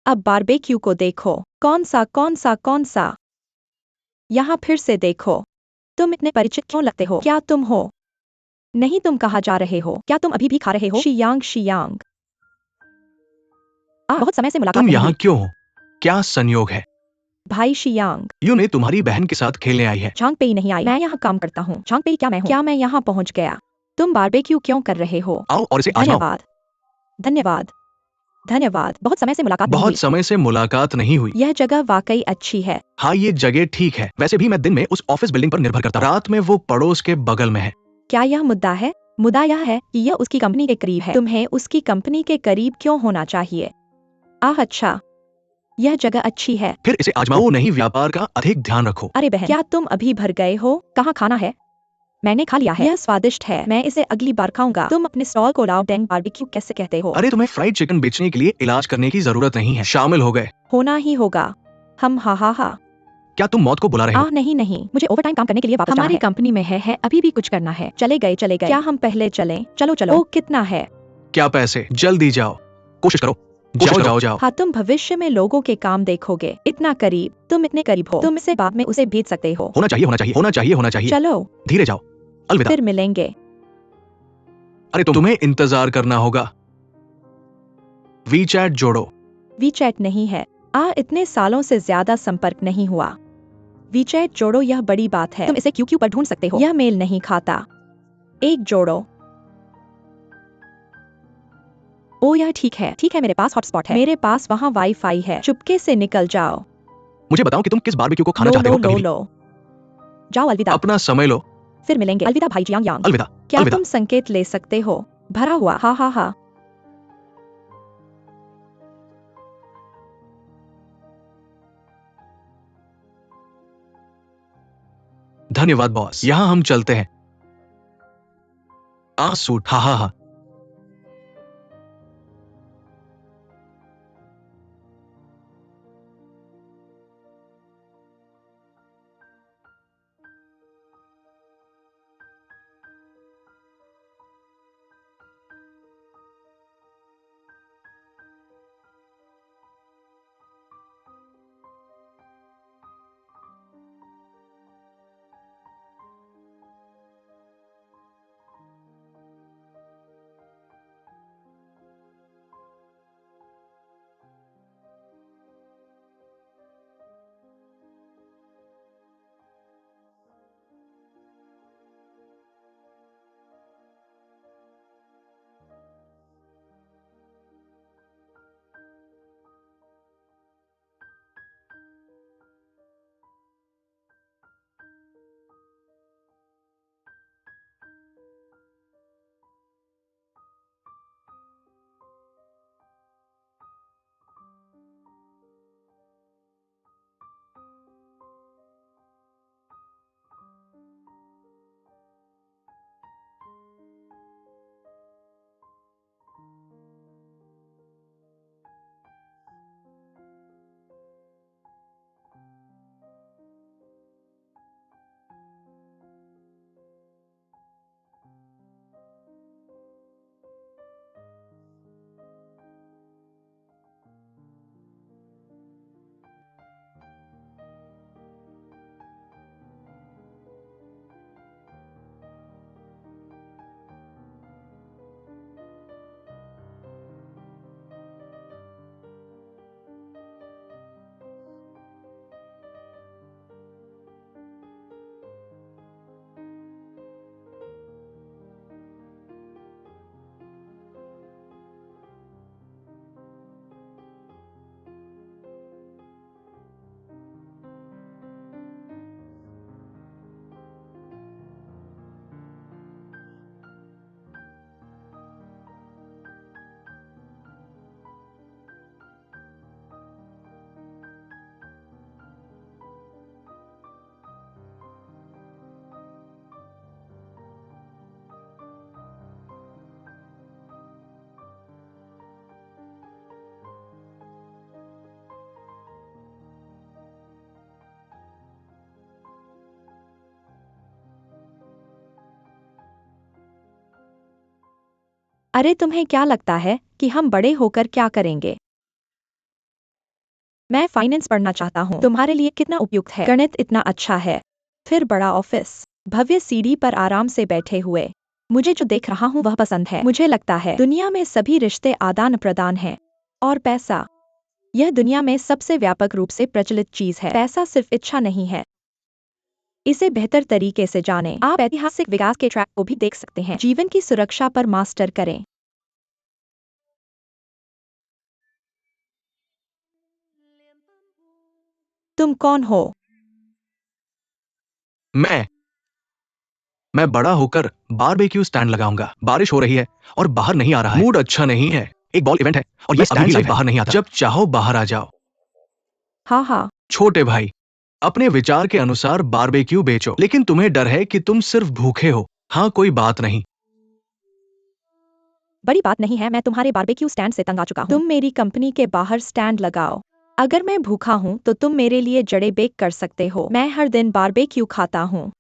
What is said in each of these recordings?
अब बारबेक्यू को देखो। कौन सा? यहाँ फिर से देखो। तुम इतने परिचित क्यों लगते हो? क्या तुम हो? नहीं, तुम कहाँ जा रहे हो? क्या तुम अभी भी खा रहे हो? शियांग। बहुत समय से मुलाकात तुम नहीं यहाँ हुई। क्यों हो? क्या संयोग है? भाई शियांग। यूने तुम्हारी बहन के साथ खेलने आई है। झांगपेई नहीं आई। मैं यहाँ काम करता हूँ। झांगपेई क्या मैं हूँ? क्या मैं यहाँ पहुँच गया? तुम बारबेक्यू क्यों कर रहे हो? आओ और इसे आजमाओ। धन्यवाद। बहुत समय से मुलाकात नहीं बहुत हुई। समय से मुलाकात नहीं हुई। यह जगह वाकई अच्छी है। हाँ, ये जगह ठीक है। वैसे भी मैं दिन में उस ऑफिस बिल्डिंग पर निर्भर करता हूँ। रात में वो पड़ोस के बगल में है। क्या यह मुद्दा है? मुद्दा यह है कि यह उसकी कंपनी के करीब है। तुम्हें उसकी कंपनी के करीब क्यों होना चाहिए? अच्छा, यह जगह अच्छी है। फिर इसे आजमाओ। नहीं, व्यापार का अधिक ध्यान रखो। अरे बहन, क्या तुम अभी भर गए हो? कहाँ खाना है? मैंने खा लिया है। यह स्वादिष्ट है। मैं इसे अगली बार खाऊंगा। तुम अपने स्टॉल को लाओ डेंग बारबेक्यू कैसे कहते हो? अरे, तुम्हें फ्राइड चिकन बेचने के लिए इलाज करने की जरूरत नहीं है। शामिल हो गए। होना ही होगा। हम हा। क्या तुम मौत को बुला रहे हो? नहीं, मुझे ओवरटाइम काम करने के लिए वापस हमारी कंपनी में है, अभी भी कुछ करना है। चले गए। क्या हम पहले चलें? चलो। ओ, कितना है? क्या पैसे? जल्दी जाओ। कोशिश करो। जाओ। हाँ, तुम भविष्य में लोगों के काम देखोगे। इतना करीब। तुम इतने करीब हो। तुम इसे बाद में उसे भेज सकते हो। होना चाहिए। चलो, धीरे जाओ। अलविदा। फिर मिलेंगे। अरे, तुम्हें इंतजार करना होगा। वीचैट जोड़ो। वीचैट नहीं है। इतने सालों से ज्यादा संपर्क नहीं हुआ। वीचैट जोड़ो, यह बड़ी बात है। तुम इसे क्यू पर ढूंढ सकते हो। यह मेल नहीं खाता। एक जोड़ो। ओ, यह ठीक है। मेरे पास हॉटस्पॉट है। मेरे पास वहाँ वाईफाई है। चुपके से निकल जाओ। मुझे बताओ कि तुम किस बारबेक्यू को खाना चाहते हो। कभी भी। लो। जाओ, अलविदा। अपना समय लो। फिर मिलेंगे। अलविदा भाई जियांग। अलविदा। क्या अलविदा। तुम संकेत ले सकते हो? भरा हुआ। हा। धन्यवाद बॉस। यहाँ हम चलते हैं। सूट। हा। अरे, तुम्हें क्या लगता है कि हम बड़े होकर क्या करेंगे? मैं फाइनेंस पढ़ना चाहता हूँ। तुम्हारे लिए कितना उपयुक्त है? गणित इतना अच्छा है। फिर बड़ा ऑफिस, भव्य सीढ़ी पर आराम से बैठे हुए। मुझे जो देख रहा हूँ वह पसंद है। मुझे लगता है दुनिया में सभी रिश्ते आदान प्रदान हैं। और पैसा, यह दुनिया में सबसे व्यापक रूप से प्रचलित चीज है। पैसा सिर्फ इच्छा नहीं है। इसे बेहतर तरीके से जानें। आप ऐतिहासिक विकास के ट्रैक को भी देख सकते हैं। जीवन की सुरक्षा पर मास्टर करें। तुम कौन हो? मैं मैं बड़ा होकर बारबेक्यू स्टैंड लगाऊंगा। बारिश हो रही है और बाहर नहीं आ रहा है। मूड अच्छा नहीं है। एक बॉल इवेंट है और ये अभी भी लाइव बाहर नहीं आता। जब चाहो बाहर आ जाओ। हाँ हाँ। छोटे भाई, अपने विचार के अनुसार बारबेक्यू बेचो, लेकिन तुम्हें डर है कि तुम सिर्फ भूखे हो। हाँ, कोई बात नहीं। बड़ी बात नहीं है, मैं तुम्हारे बारबेक्यू स्टैंड से तंग आ चुका हूँ। तुम मेरी कंपनी के बाहर स्टैंड लगाओ। अगर मैं भूखा हूँ तो तुम मेरे लिए जड़े बेक कर सकते हो। मैं हर दिन बारबेक्यू खाता हूँ।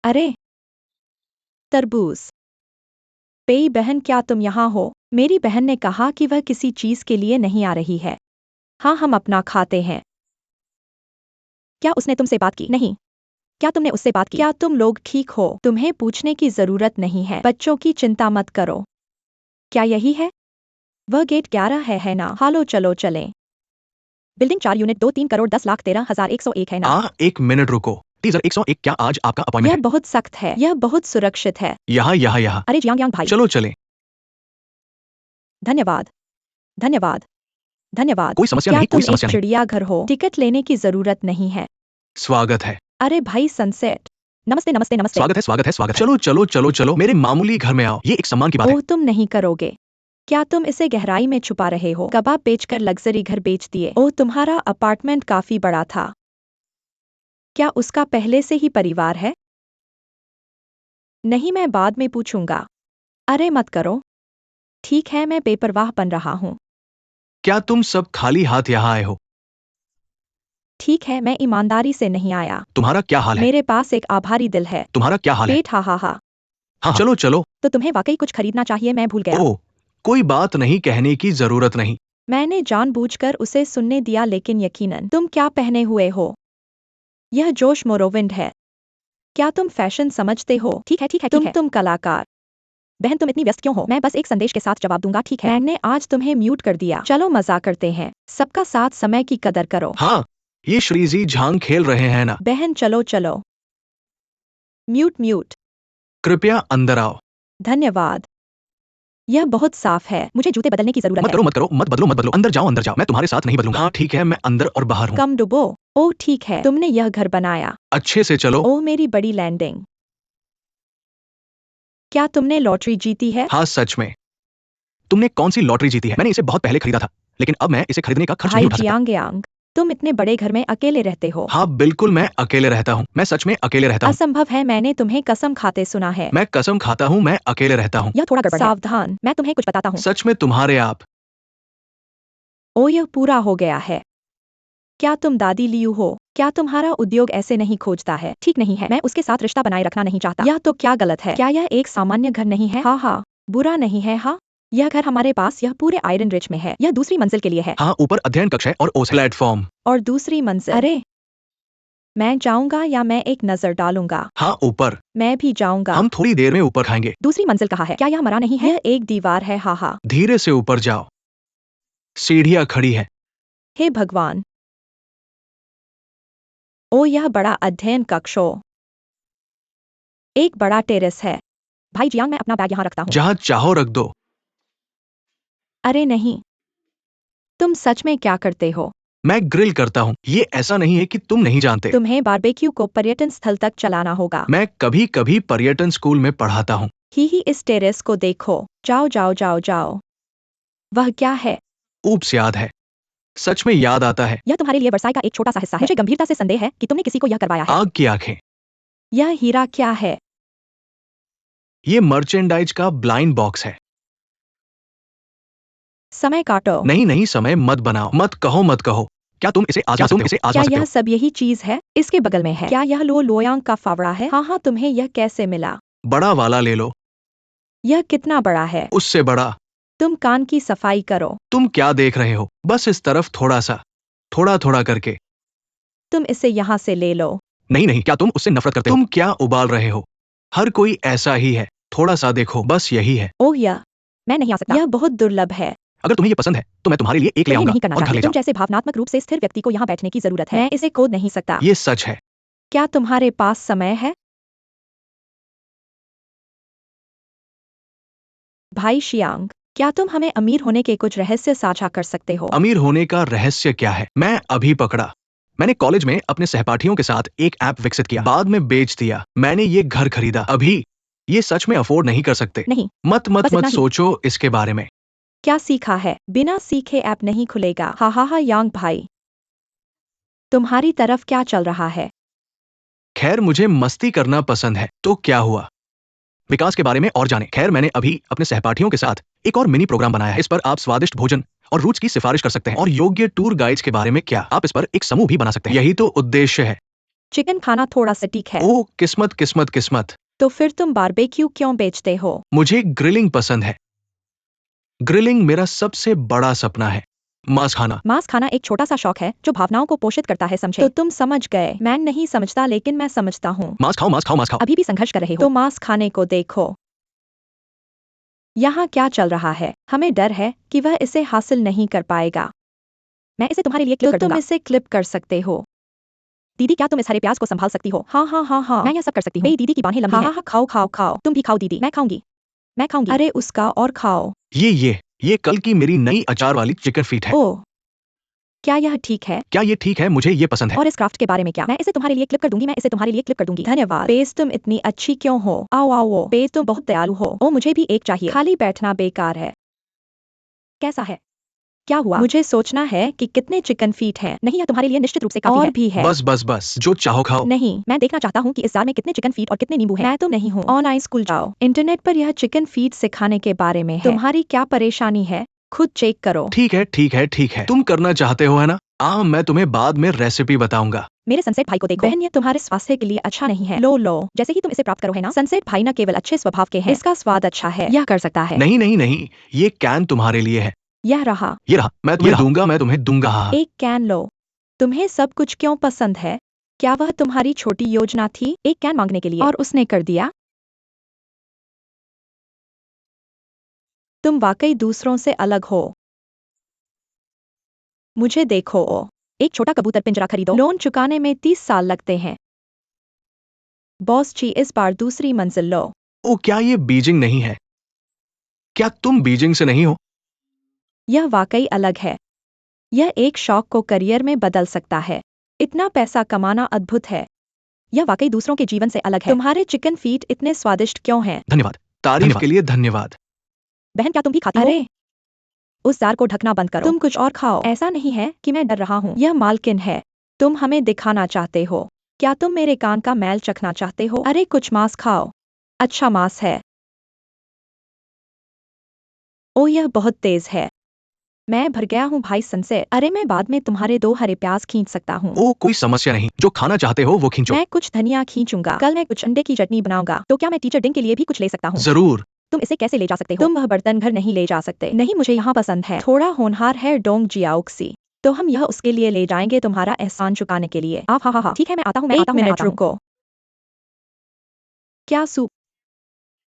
अरे तरबूज। पेई बहन, क्या तुम यहाँ हो? मेरी बहन ने कहा कि वह किसी चीज के लिए नहीं आ रही है। हाँ, हम अपना खाते हैं। क्या उसने तुमसे बात की? नहीं। क्या तुमने उससे बात की? क्या तुम लोग ठीक हो? तुम्हें पूछने की जरूरत नहीं है। बच्चों की चिंता मत करो। क्या यही है? वह गेट 11 है ना? हालो, चलो चलें। बिल्डिंग 4 यूनिट 2 3,10,13,101 है ना? एक मिनट रुको। टीजर 101, क्या आज आपका यह अपॉइंटमेंट है? बहुत सख्त है। यह बहुत सुरक्षित है। यहाँ। अरे जियांग यांग भाई। चलो चलें। धन्यवाद। धन्यवाद। धन्यवाद। कोई समस्या क्या नहीं, तुम कोई समस्या एक नहीं। चिड़ियाघर हो? टिकट लेने की जरूरत नहीं है। स्वागत है। अरे भाई, सनसेट। नमस्ते नमस्ते नमस्ते। स्वागत है। चलो मेरे मामूली घर में आओ। ये एक सम्मान की बात है। ओह, तुम नहीं करोगे। क्या तुम इसे गहराई में छुपा रहे हो? कबाब बेचकर लग्जरी घर बेच दिए। ओह, तुम्हारा अपार्टमेंट काफी बड़ा था। क्या उसका पहले से ही परिवार है? नहीं, मैं बाद में पूछूंगा। अरे मत करो। ठीक है, मैं बेपरवाह बन रहा हूँ। क्या तुम सब खाली हाथ यहाँ आए हो? ठीक है, मैं ईमानदारी से नहीं आया। तुम्हारा क्या हाल है? मेरे पास एक आभारी दिल है। तुम्हारा क्या हाल है? पेट, हा हा हा। हाँ, चलो। तो तुम्हें वाकई कुछ खरीदना चाहिए, मैं भूल गया। ओह, कोई बात नहीं, कहने की जरूरत नहीं। मैंने जानबूझकर उसे सुनने दिया, लेकिन यकीनन। तुम क्या पहने हुए हो? यह जोश मोरोविंड है। क्या तुम फैशन समझते हो? ठीक है ठीक है ठीक है। तुम कलाकार। बहन, तुम इतनी व्यस्त क्यों हो? मैं बस एक संदेश के साथ जवाब दूंगा, ठीक है? मैंने आज तुम्हें म्यूट कर दिया। चलो मजा करते हैं। सबका साथ, समय की कदर करो। हाँ, ये श्रीजी झांग खेल रहे हैं ना? बहन, चलो चलो। Mute mute. कृपया अंदर आओ। धन्यवाद। यह बहुत साफ है। मुझे जूते बदलने की जरूरत है। मत बदलो। अंदर जाओ। मैं तुम्हारे साथ नहीं बदलूंगा। हाँ ठीक है, मैं अंदर और बाहर हूँ। कम डुबो। ओह ठीक है, तुमने यह घर बनाया। अच्छे से चलो। ओह, मेरी बड़ी लैंडिंग। क्या तुमने लॉटरी जीती है? हाँ, सच में। तुमने कौन सी लॉटरी जीती है? मैंने इसे बहुत पहले खरीदा था, लेकिन अब मैं इसे खरीदने का खर्च नहीं भाई उठा सकता। जियांग यांग, तुम इतने बड़े घर में अकेले रहते हो? हाँ बिल्कुल, मैं अकेले रहता हूँ। मैं सच में अकेले रहता हूँ। असंभव है, मैंने तुम्हें कसम खाते सुना है। मैं कसम खाता हूँ, मैं अकेले रहता हूँ। यह थोड़ा गड़बड़ है। सावधान, मैं तुम्हें कुछ बताता हूँ। सच में तुम्हारे आप। ओ, यह पूरा हो गया है। क्या तुम दादी लियू हो? क्या तुम्हारा उद्योग ऐसे नहीं खोजता है? ठीक नहीं है, मैं उसके साथ रिश्ता बनाए रखना नहीं चाहता। यह तो क्या गलत है? क्या यह एक सामान्य घर नहीं है? हाँ हाँ। बुरा नहीं है। हाँ, यह घर हमारे पास, यह पूरे आयरन रिच में है। यह दूसरी मंजिल के लिए है। हाँ, ऊपर अध्ययन कक्ष है और ओस है। प्लेटफॉर्म। और दूसरी मंजिल। अरे, मैं जाऊंगा या मैं एक नजर डालूंगा? हाँ, ऊपर। मैं भी जाऊंगा। हम थोड़ी देर में ऊपर खाएंगे। दूसरी मंजिल कहाँ है? क्या यह मरा नहीं है? यह एक दीवार है। हाँ हाँ। धीरे से ऊपर जाओ, सीढ़ियाँ खड़ी है। हे भगवान। ओ, यह बड़ा अध्ययन कक्ष हो। एक बड़ा टेरेस है। भाई जियांग, मैं अपना बैग यहाँ रखता हूँ। जहाँ चाहो रख दो। अरे नहीं, तुम सच में क्या करते हो? मैं ग्रिल करता हूँ। ये ऐसा नहीं है कि तुम नहीं जानते। तुम्हें बारबेक्यू को पर्यटन स्थल तक चलाना होगा। मैं कभी कभी पर्यटन स्कूल में पढ़ाता हूँ। ही, इस टेरेस को देखो। जाओ जाओ जाओ जाओ। वह क्या है? ऊप्स, याद है। सच में याद आता है। यह तुम्हारे लिए वर्साई का एक छोटा सा हिस्सा है। मुझे गंभीरता से संदेह है कि तुमने किसी को यह करवाया है। आग की आंखें। यह हीरा क्या है? ये मर्चेंडाइज का ब्लाइंड बॉक्स है। समय काटो। नहीं नहीं, समय मत बनाओ। मत कहो मत कहो। क्या तुम इसे आजमा क्या सकते यह हो? सब यही चीज है? इसके बगल में है। क्या यह लो लोयांग का फावड़ा है? हाँ हाँ, तुम्हें यह कैसे मिला? बड़ा वाला ले लो। यह कितना बड़ा है? उससे बड़ा। तुम कान की सफाई करो। तुम क्या देख रहे हो? बस इस तरफ थोड़ा सा, थोड़ा थोड़ा करके। तुम इसे यहाँ से ले लो। नहीं नहीं, क्या तुम उससे नफरत करते हो? तुम क्या उबाल रहे हो? हर कोई ऐसा ही है। थोड़ा सा देखो, बस यही है। ओह, यह मैं नहीं आ सकता। यह बहुत दुर्लभ है। अगर तुम्हें ये पसंद है तो मैं तुम्हारे लिए एक ले यह आऊंगा नहीं करना और घर चाहिए। ले तुम जाओ। जैसे भावनात्मक रूप से स्थिर व्यक्ति को यहाँ बैठने की जरूरत है। मैं इसे खोद नहीं सकता। ये सच है। क्या तुम्हारे पास समय है? भाई शियांग, क्या तुम हमें अमीर होने के कुछ रहस्य साझा कर सकते हो? अमीर होने का रहस्य क्या है? मैं अभी पकड़ा। मैंने कॉलेज में अपने सहपाठियों के साथ एक ऐप विकसित किया, बाद में बेच दिया। मैंने ये घर खरीदा। अभी ये सच में अफोर्ड नहीं कर सकते। नहीं, मत मत बस मत इतना ही। सोचो इसके बारे में। क्या सीखा है? बिना सीखे ऐप नहीं खुलेगा। हा हा हा यांग भाई, तुम्हारी तरफ क्या चल रहा है? खैर, मुझे मस्ती करना पसंद है। तो क्या हुआ? विकास के बारे में और जाने। खैर, मैंने अभी अपने सहपाठियों के साथ एक और मिनी प्रोग्राम बनाया है। इस पर आप स्वादिष्ट भोजन और रूट्स की सिफारिश कर सकते हैं। और योग्य टूर गाइड्स के बारे में क्या, आप इस पर एक समूह भी बना सकते हैं। यही तो उद्देश्य है। चिकन खाना थोड़ा सटीक है। ओह, किस्मत किस्मत किस्मत। तो फिर तुम बारबेक्यू क्यों बेचते हो? मुझे ग्रिलिंग पसंद है। ग्रिलिंग मेरा सबसे बड़ा सपना है। मांस खाना। मांस खाना एक छोटा सा शौक है जो भावनाओं को पोषित करता है, समझे? तो तुम समझ गए। मैं नहीं समझता, लेकिन मैं समझता हूँ। मांस खाओ, मांस खाओ, मांस खाओ। अभी भी संघर्ष कर रहे हो तो मांस खाने को देखो। यहाँ क्या चल रहा है? हमें डर है कि वह इसे हासिल नहीं कर पाएगा। मैं इसे तुम्हारे लिए क्लिप कर दूंगा। तुम इसे क्लिप कर सकते हो। दीदी, क्या तुम इस हरे प्याज को संभाल सकती हो? हाँ हाँ हाँ हाँ, मैं यह सब कर सकती हूँ। दीदी की बाहें लंबी हैं। हाँ हाँ, खाओ खाओ खाओ। तुम भी खाओ दीदी। मैं खाऊंगी, मैं खाऊंगी। अरे उसका और खाओ। ये कल की मेरी नई अचार वाली चिकन फीट है। ओह, क्या यह ठीक है? क्या ये ठीक है? मुझे ये पसंद है। और इस क्राफ्ट के बारे में क्या? मैं इसे तुम्हारे लिए क्लिप कर दूंगी। मैं इसे तुम्हारे लिए क्लिप कर दूंगी। धन्यवाद। बेस, तुम इतनी अच्छी क्यों हो? आओ आओ आओ। बेस, तुम बहुत दयालु हो। ओ, मुझे भी एक चाहिए। खाली बैठना बेकार है। कैसा है? क्या हुआ? मुझे सोचना है कि कितने चिकन फीट हैं। नहीं, यह तुम्हारे लिए निश्चित रूप से काफी और है। भी है। बस बस बस, जो चाहो खाओ। नहीं, मैं देखना चाहता हूँ कि इस जार में कितने चिकन फीट और कितने नींबू हैं। मैं तो नहीं हूँ। ऑनलाइन स्कूल जाओ। इंटरनेट पर यह चिकन फीट सिखाने के बारे में है। तुम्हारी क्या परेशानी है? खुद चेक करो। ठीक है ठीक है ठीक है, तुम करना चाहते हो है ना? मैं तुम्हें बाद में रेसिपी बताऊंगा। मेरे सनसेट भाई को देखो। बहन, यह तुम्हारे स्वास्थ्य के लिए अच्छा नहीं है। लो लो, जैसे ही तुम इसे प्राप्त करो है ना। सनसेट भाई न केवल अच्छे स्वभाव के हैं, इसका स्वाद अच्छा है। यह कर सकता है। नहीं नहीं नहीं, ये कैन तुम्हारे लिए है। यह रहा। ये रहा, मैं तुम्हें दूंगा, मैं तुम्हें दूंगा। हाँ। एक कैन लो। तुम्हें सब कुछ क्यों पसंद है? क्या वह तुम्हारी छोटी योजना थी, एक कैन मांगने के लिए, और उसने कर दिया? तुम वाकई दूसरों से अलग हो। मुझे देखो। एक छोटा कबूतर पिंजरा खरीदो। लोन चुकाने में 30 साल लगते हैं। बॉस जी, इस बार दूसरी मंजिल लो। ओ, क्या ये बीजिंग नहीं है? क्या तुम बीजिंग से नहीं हो? यह वाकई अलग है। यह एक शौक को करियर में बदल सकता है। इतना पैसा कमाना अद्भुत है। यह वाकई दूसरों के जीवन से अलग है। तुम्हारे चिकन फीट इतने स्वादिष्ट क्यों हैं? धन्यवाद, तारीफ के लिए धन्यवाद। बहन, क्या तुम भी खाती हो? अरे, उस जार को ढकना बंद करो। तुम कुछ और खाओ। ऐसा नहीं है कि मैं डर रहा हूँ। यह मालकिन है। तुम हमें दिखाना चाहते हो। क्या तुम मेरे कान का मैल चखना चाहते हो? अरे, कुछ मांस खाओ। अच्छा मांस है। ओ, यह बहुत तेज है। मैं भर गया हूँ भाई सनसेट। अरे, मैं बाद में तुम्हारे 2 हरे प्याज खींच सकता हूँ। ओ, कोई समस्या नहीं, जो खाना चाहते हो वो खींचो। मैं कुछ धनिया खींचूंगा। कल मैं कुछ अंडे की चटनी बनाऊंगा। तो क्या मैं टीचर डिंग के लिए भी कुछ ले सकता हूँ? जरूर। तुम इसे कैसे ले जा सकते हो? तुम वह बर्तन घर नहीं ले जा सकते। नहीं, मुझे यहाँ पसंद है। थोड़ा होनहार है डोंग जियाओक्सी। तो हम यह उसके लिए ले जाएंगे तुम्हारा एहसान चुकाने के लिए। आप हाँ, ठीक है, मैं आता हूँ, मैं आता हूँ, 1 मिनट रुको। क्या सूप?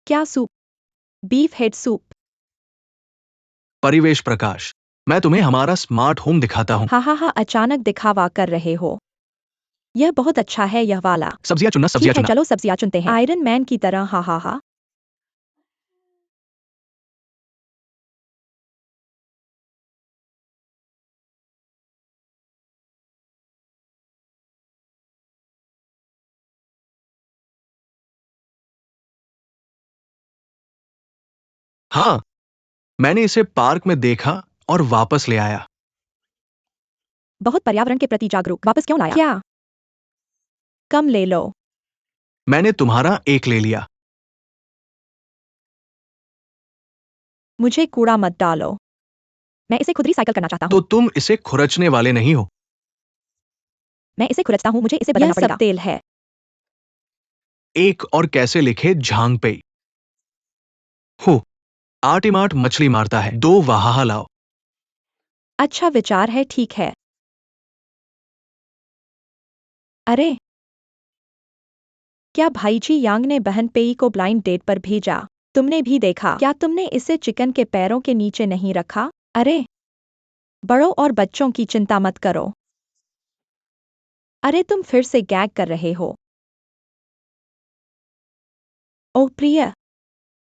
क्या सूप? Beef head soup. परिवेश प्रकाश, मैं तुम्हें हमारा स्मार्ट होम दिखाता हूँ। हाँ, अचानक दिखावा कर रहे हो। यह बहुत अच्छा है, यह वाला। सब्जियां चुनना, ठीक सब्जियां है, चुनना। चलो सब्जियां चुनते हैं। आयरन मैन की तरह। हाँ। हाँ, मैंने इसे पार्क में देखा और वापस ले आया। बहुत पर्यावरण के प्रति जागरूक। वापस क्यों लाया? क्या? कम ले लो। मैंने तुम्हारा एक ले लिया। मुझे कूड़ा मत डालो। मैं इसे खुद रिसाइकल करना चाहता तो हूँ। तुम इसे खुरचने वाले नहीं हो। मैं इसे खुरचता हूँ, मुझे इसे बदलना पड़ेगा। सब तेल है। एक और कैसे लिखे झांग पे हो। आटिमाट मछली मारता है, 2 वहाहा लाओ। अच्छा विचार है, ठीक है। अरे, क्या भाईजी यांग ने बहन पेई को ब्लाइंड डेट पर भेजा? तुमने भी देखा? क्या तुमने इसे चिकन के पैरों के नीचे नहीं रखा? अरे, बड़ों और बच्चों की चिंता मत करो। अरे, तुम फिर से गैग कर रहे हो। ओह प्रिय,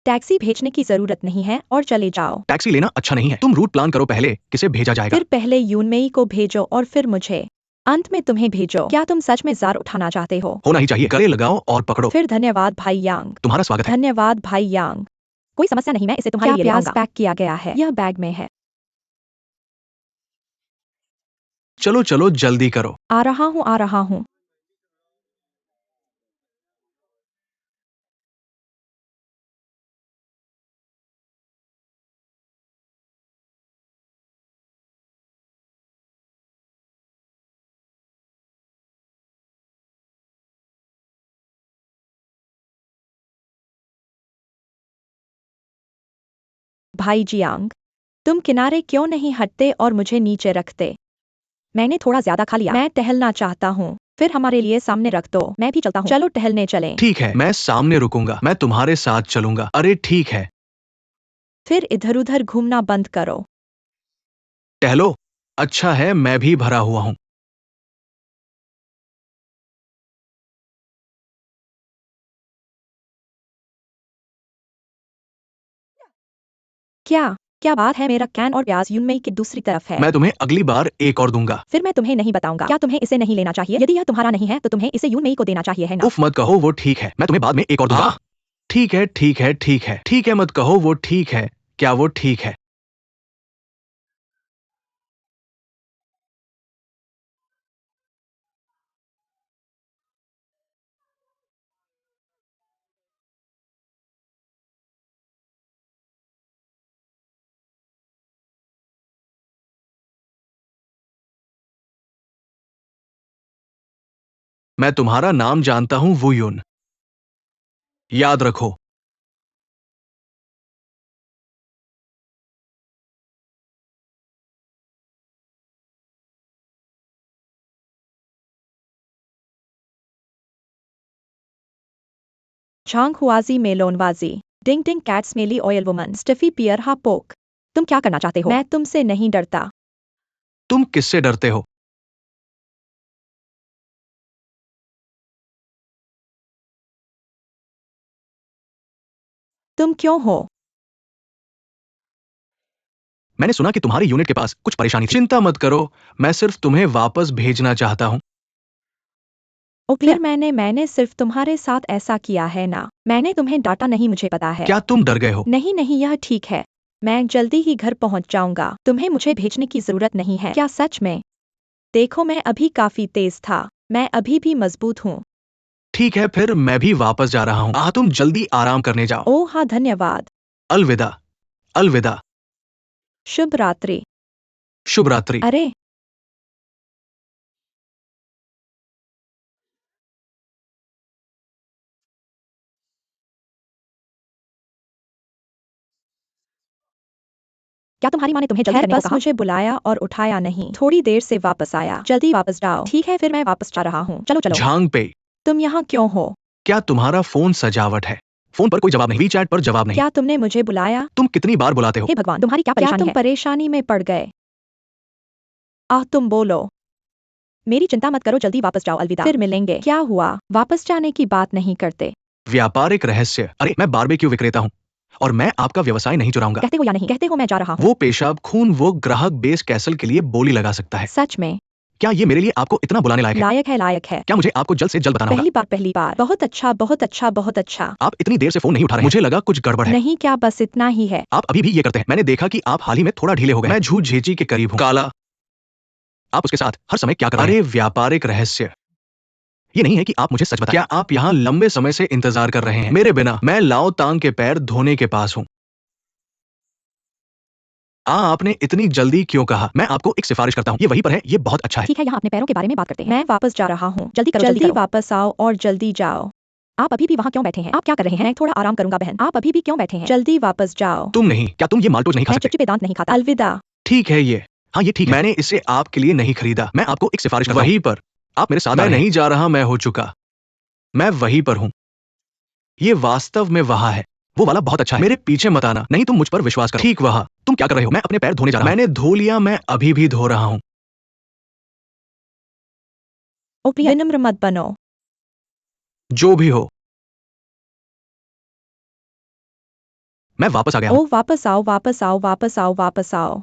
टैक्सी भेजने की जरूरत नहीं है और चले जाओ। टैक्सी लेना अच्छा नहीं है। तुम रूट प्लान करो पहले, किसे भेजा जाएगा। फिर पहले यूनमेई को भेजो और फिर मुझे। अंत में तुम्हें भेजो। क्या तुम सच में जार उठाना चाहते हो? होना ही चाहिए। गले लगाओ और पकड़ो। फिर धन्यवाद भाई यांग। तुम्हारा स्वागत है। धन्यवाद भाई यांग। कोई समस्या नहीं, मैं इसे तुम्हारे लिए ले आऊंगा। पैक किया गया है, यह बैग में है। चलो चलो जल्दी करो। आ रहा हूँ। भाई जियांग, तुम किनारे क्यों नहीं हटते और मुझे नीचे रखते? मैंने थोड़ा ज्यादा खा लिया। मैं टहलना चाहता हूँ। फिर हमारे लिए सामने रख दो। मैं भी चलता हूँ। चलो टहलने चलें। ठीक है, मैं सामने रुकूंगा। मैं तुम्हारे साथ चलूंगा। अरे ठीक है। फिर इधर उधर घूमना बंद करो। टहलो। अच्छा है, मैं भी भरा हुआ हूँ। क्या? क्या बात है, मेरा कैन और प्याज यूनमेई की दूसरी तरफ है। मैं तुम्हें अगली बार एक और दूंगा। फिर मैं तुम्हें नहीं बताऊंगा। क्या तुम्हें इसे नहीं लेना चाहिए? यदि यह तुम्हारा नहीं है तो तुम्हें इसे यूनमेई को देना चाहिए, है ना? उफ मत कहो, वो ठीक है। मैं तुम्हें बाद में एक और दूंगा। ठीक है ठीक है ठीक है ठीक है, मत कहो वो ठीक है। क्या वो ठीक है? मैं तुम्हारा नाम जानता हूं, वू युन। याद रखो। झांग हुआजी मेलोनवाजी। डिंग डिंग कैट्स मेली ऑयल वुमन स्टिफी पियर हा पोक। तुम क्या करना चाहते हो? मैं तुमसे नहीं डरता। तुम किससे डरते हो? तुम क्यों हो? मैंने सुना कि तुम्हारी यूनिट के पास कुछ परेशानी थी। चिंता मत करो, मैं सिर्फ तुम्हें वापस भेजना चाहता हूं। फिर मैंने सिर्फ तुम्हारे साथ ऐसा किया है ना? मैंने तुम्हें डांटा नहीं, मुझे पता है। क्या तुम डर गए हो? नहीं, यह ठीक है। मैं जल्दी ही घर पहुंच जाऊंगा। तुम्हें मुझे भेजने की जरूरत नहीं है। क्या सच में? देखो, मैं अभी काफी तेज था। मैं अभी भी मजबूत हूँ। ठीक है, फिर मैं भी वापस जा रहा हूं। तुम जल्दी आराम करने जाओ। ओह हाँ, धन्यवाद। अलविदा। अलविदा। शुभ रात्रि। शुभ रात्रि। अरे, क्या तुम्हारी माँ ने तुम्हें जल्दी करने को कहा? मुझे बुलाया और उठाया नहीं, थोड़ी देर से वापस आया। जल्दी वापस जाओ। ठीक है, फिर मैं वापस जा रहा हूँ। चलो चलो। झांगपेई, तुम यहाँ क्यों हो? क्या तुम्हारा फोन सजावट है? फोन पर कोई जवाब नहीं, वीचैट पर जवाब नहीं। क्या तुमने मुझे बुलाया? तुम कितनी बार बुलाते हो? हे भगवान, तुम्हारी क्या परेशानी है? तुम परेशानी में पड़ गए? तुम बोलो। मेरी चिंता मत करो, जल्दी वापस जाओ। अलविदा, फिर मिलेंगे। क्या हुआ? वापस जाने की बात नहीं करते? व्यापारिक रहस्य। अरे मैं बारबेक्यू विक्रेता हूँ और मैं आपका व्यवसाय नहीं चुराऊंगा। कहते हो या नहीं? कहते हो मैं जा रहा हूँ। वो पेशाब खून वो ग्राहक बेस कैसल के लिए बोली लगा सकता है। सच में? क्या ये मेरे लिए आपको इतना बुलाने लायक है? लायक है, लायक है। क्या मुझे आपको जल्द से जल्द बताना होगा? पहली बार। बहुत अच्छा, बहुत अच्छा, बहुत अच्छा। आप इतनी देर से फोन नहीं उठा रहे हैं। मुझे लगा कुछ गड़बड़ है। नहीं, क्या बस इतना ही है? आप अभी भी ये करते हैं। मैंने देखा कि आप हाल ही में थोड़ा ढीले हो गए। मैं झूठ झेची के करीब हूँ। काला, आप उसके साथ हर समय क्या कर रहे हैं? अरे व्यापारिक रहस्य। ये नहीं है कि आप मुझे सच बताएं। क्या आप यहाँ लंबे समय से इंतजार कर रहे हैं मेरे बिना? मैं लाओ तांग के पैर धोने के पास हूँ। आपने इतनी जल्दी क्यों कहा? मैं आपको एक सिफारिश करता हूँ, ये वहीं पर है, ये बहुत अच्छा है। ठीक है, यहाँ अपने पैरों के बारे में बात करते हैं। मैं वापस जा रहा हूँ। जल्दी करो, जल्दी वापस आओ और जल्दी जाओ। आप अभी भी वहाँ क्यों बैठे हैं? आप क्या कर रहे हैं? मैं थोड़ा आराम करूंगा बहन। आप अभी भी क्यों बैठे हैं? जल्दी वापस जाओ। तुम नहीं, क्या तुम ये माल्टोज नहीं खा मैं सकते? चिपचिपे दांत नहीं खाता। अलविदा। ठीक है ये, हाँ ये ठीक है। मैंने इसे आपके लिए नहीं खरीदा। मैं आपको एक सिफारिश करता हूँ। वहीं पर आप मेरे साथ। मैं नहीं जा रहा, मैं हो चुका। मैं वहीं पर हूँ। ये वास्तव में वहाँ है। वो वाला बहुत अच्छा है। मेरे पीछे मत आना, नहीं तुम मुझ पर विश्वास करो। ठीक वहाँ। तुम क्या कर रहे हो? मैं अपने पैर धोने जा रहा हूँ। मैंने धो लिया, मैं अभी भी धो रहा हूँ। ओ प्रिया, विनम्र मत बनो। जो भी हो, मैं वापस आ गया हूँ। ओ वापस आओ, वापस आओ, वापस आओ, वापस आओ।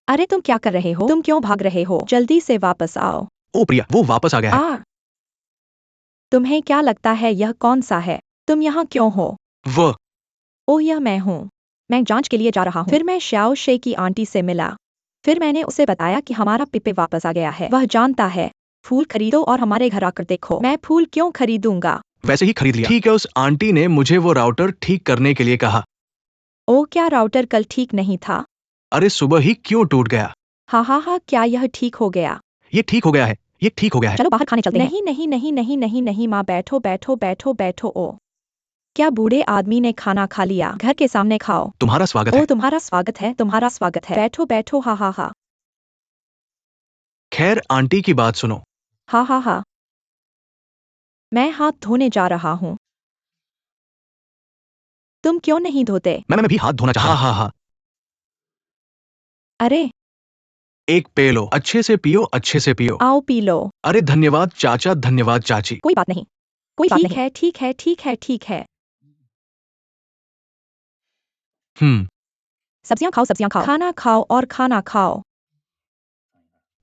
अरे तुम क्या कर रहे हो? तुम क्यों भाग रहे हो? जल्दी से वापस आओ। ओ प्रिया, वो वापस आ गया है। तुम्हें क्या लगता है यह कौन सा है? तुम यहाँ क्यों हो? वो ओह, यह मैं हूँ। मैं जांच के लिए जा रहा हूँ। फिर मैं श्याओ शे की आंटी से मिला। फिर मैंने उसे बताया कि हमारा पिपे वापस आ गया है। वह जानता है। फूल खरीदो और हमारे घर आकर देखो। मैं फूल क्यों खरीदूंगा? वैसे ही खरीद लिया। ठीक है, उस आंटी ने मुझे वो राउटर ठीक करने के लिए कहा। ओह, क्या राउटर कल ठीक नहीं था? अरे सुबह ही क्यों टूट गया? हाँ, क्या यह ठीक हो गया? ये ठीक हो गया है, ये ठीक हो गया है। चलो बाहर खाने चलते हैं। नहीं नहीं नहीं नहीं नहीं नहीं माँ, बैठो बैठो बैठो बैठो। ओ, क्या बूढ़े आदमी ने खाना खा लिया? घर के सामने खाओ। तुम्हारा स्वागत ओ, है। तुम्हारा स्वागत है, तुम्हारा स्वागत है। बैठो बैठो, हा। खैर आंटी की बात सुनो। हा। मैं हाथ धोने जा रहा हूँ। तुम क्यों नहीं धोते? मैं भी हाथ धोना चाहता हूँ। हाँ। अरे एक पे लो, अच्छे से पियो, अच्छे से पियो। आओ पी लो। अरे धन्यवाद चाचा, धन्यवाद चाची। कोई बात नहीं, कोई बात नहीं। ठीक है। सब्जियां खाओ, सब्जियां खाओ। खाना खाओ और खाना खाओ।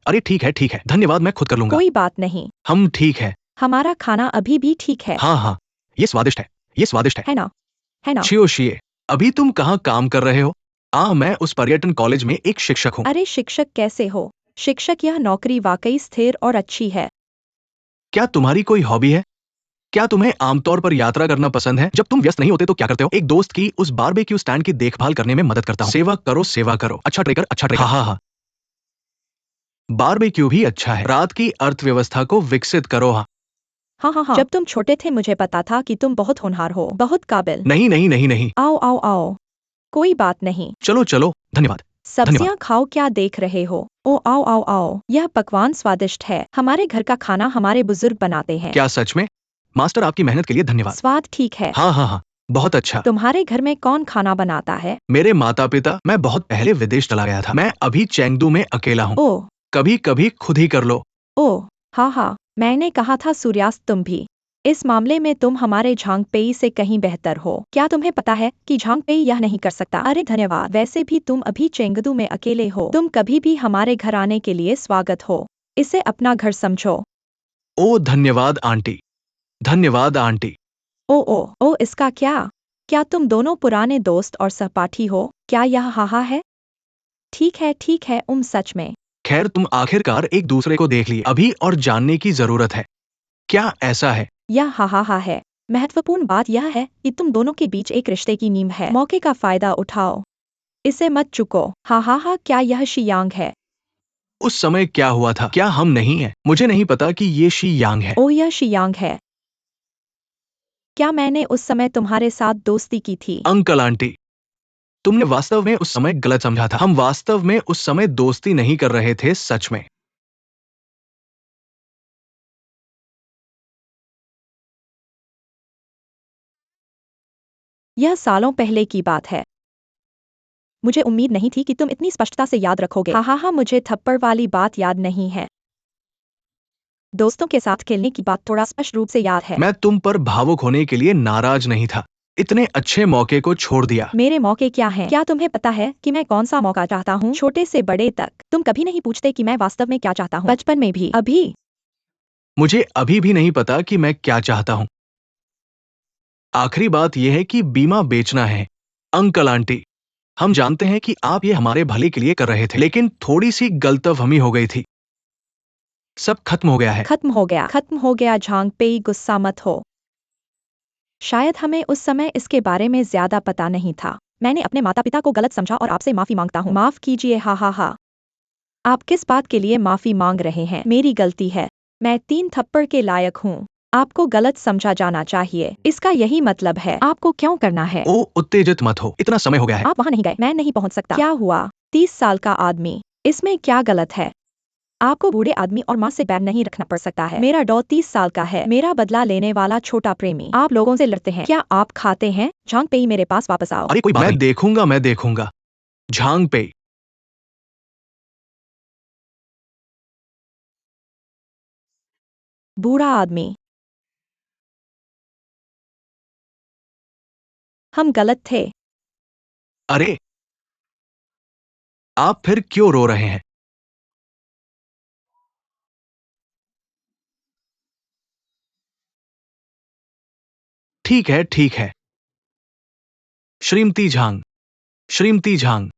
अरे ठीक है, धन्यवाद, मैं खुद कर लूंगा। कोई बात नहीं। हम ठीक है। हमारा खाना अभी भी ठीक है। हाँ, ये स्वादिष्ट है, ये स्वादिष्ट है। है ना? है ना? शिये, अभी तुम कहाँ काम कर रहे हो? मैं उस पर्यटन कॉलेज में एक शिक्षक हूँ। अरे शिक्षक कैसे हो? शिक्षक, यह नौकरी वाकई स्थिर और अच्छी है। क्या तुम्हारी कोई हॉबी है? क्या तुम्हें आमतौर पर यात्रा करना पसंद है? जब तुम व्यस्त नहीं होते तो क्या करते हो? एक दोस्त की उस बारबेक्यू स्टैंड की देखभाल करने में मदद करता हूँ। सेवा करो, सेवा करो। अच्छा ट्रेकर, अच्छा ट्रेकर। हाँ। बारबेक्यू भी अच्छा है। रात की अर्थव्यवस्था को विकसित करो। हाँ। जब तुम छोटे थे मुझे पता था कि तुम बहुत होनहार हो, बहुत काबिल। नहीं। आओ। कोई बात नहीं। चलो, धन्यवाद। सब्जियां खाओ, क्या देख रहे हो? ओ आओ। यह पकवान स्वादिष्ट है। हमारे घर का खाना हमारे बुजुर्ग बनाते हैं। क्या सच में? मास्टर, आपकी मेहनत के लिए धन्यवाद। स्वाद ठीक है। हाँ, बहुत अच्छा। तुम्हारे घर में कौन खाना बनाता है? मेरे माता पिता। मैं बहुत पहले विदेश चला गया था। मैं अभी चेंगडू में अकेला हूँ। ओह। कभी खुद ही कर लो। ओह, हाँ। मैंने कहा था सूर्यास्त, तुम भी। इस मामले में तुम हमारे झांगपेई से कहीं बेहतर हो। क्या तुम्हें पता है कि झांगपेई यह नहीं कर सकता? अरे धन्यवाद। वैसे भी तुम अभी चेंगदू में अकेले हो। तुम कभी भी हमारे घर आने के लिए स्वागत हो। इसे अपना घर समझो। ओ धन्यवाद आंटी, धन्यवाद आंटी। ओ, इसका क्या तुम दोनों पुराने दोस्त और सहपाठी हो? क्या यह हाहा है? ठीक है, सच में। खैर तुम आखिरकार एक दूसरे को देख लिए अभी और जानने की जरूरत है। क्या ऐसा है? यह हाहा है। महत्वपूर्ण बात यह है कि तुम दोनों के बीच एक रिश्ते की नींव है। मौके का फायदा उठाओ। इसे मत चुको। हा, क्या यह शियांग है? उस समय क्या हुआ था? क्या हम नहीं है? मुझे नहीं पता कि ये शी यांग है। ओ, यह शियांग है। क्या मैंने उस समय तुम्हारे साथ दोस्ती की थी? अंकल आंटी, तुमने वास्तव में उस समय गलत समझा था। हम वास्तव में उस समय दोस्ती नहीं कर रहे थे, सच में। यह सालों पहले की बात है। मुझे उम्मीद नहीं थी कि तुम इतनी स्पष्टता से याद रखोगे। हाँ, मुझे थप्पड़ वाली बात याद नहीं है। दोस्तों के साथ खेलने की बात थोड़ा स्पष्ट रूप से याद है। मैं तुम पर भावुक होने के लिए नाराज नहीं था। इतने अच्छे मौके को छोड़ दिया। मेरे मौके क्या हैं? क्या तुम्हें पता है कि मैं कौन सा मौका चाहता हूँ? छोटे से बड़े तक। तुम कभी नहीं पूछते कि मैं वास्तव में क्या चाहता हूँ। बचपन में भी, अभी। मुझे अभी भी नहीं पता कि मैं क्या चाहता हूँ। आखिरी बात यह है कि बीमा बेचना है। अंकल आंटी, हम जानते हैं कि आप ये हमारे भले के लिए कर रहे थे, लेकिन थोड़ी सी गलतफहमी हो गई थी। सब खत्म हो गया है। खत्म हो गया, खत्म हो गया। झांग पेई, गुस्सा मत हो। शायद हमें उस समय इसके बारे में ज्यादा पता नहीं था। मैंने अपने माता पिता को गलत समझा और आपसे माफी मांगता हूँ। माफ कीजिए। हा। आप किस बात के लिए माफी मांग रहे हैं? मेरी गलती है। मैं 3 थप्पड़ के लायक हूँ। आपको गलत समझा जाना चाहिए। इसका यही मतलब है। आपको क्यों करना है? ओ, उत्तेजित मत हो, इतना समय हो गया है। आप वहां नहीं गए, मैं नहीं पहुंच सकता। क्या हुआ? 30 साल का आदमी, इसमें क्या गलत है? आपको बूढ़े आदमी और माँ से बैर नहीं रखना पड़ सकता है। मेरा डॉ 30 साल का है। मेरा बदला लेने वाला छोटा प्रेमी। आप लोगों से लड़ते हैं। क्या आप खाते हैं? झांग पेई, मेरे पास वापस आओ। अरे कोई बात नहीं। मैं देखूंगा। झांग पे। बूढ़ा आदमी, हम गलत थे। अरे, आप फिर क्यों रो रहे हैं? ठीक है, ठीक है। श्रीमती झांग, श्रीमती झांग,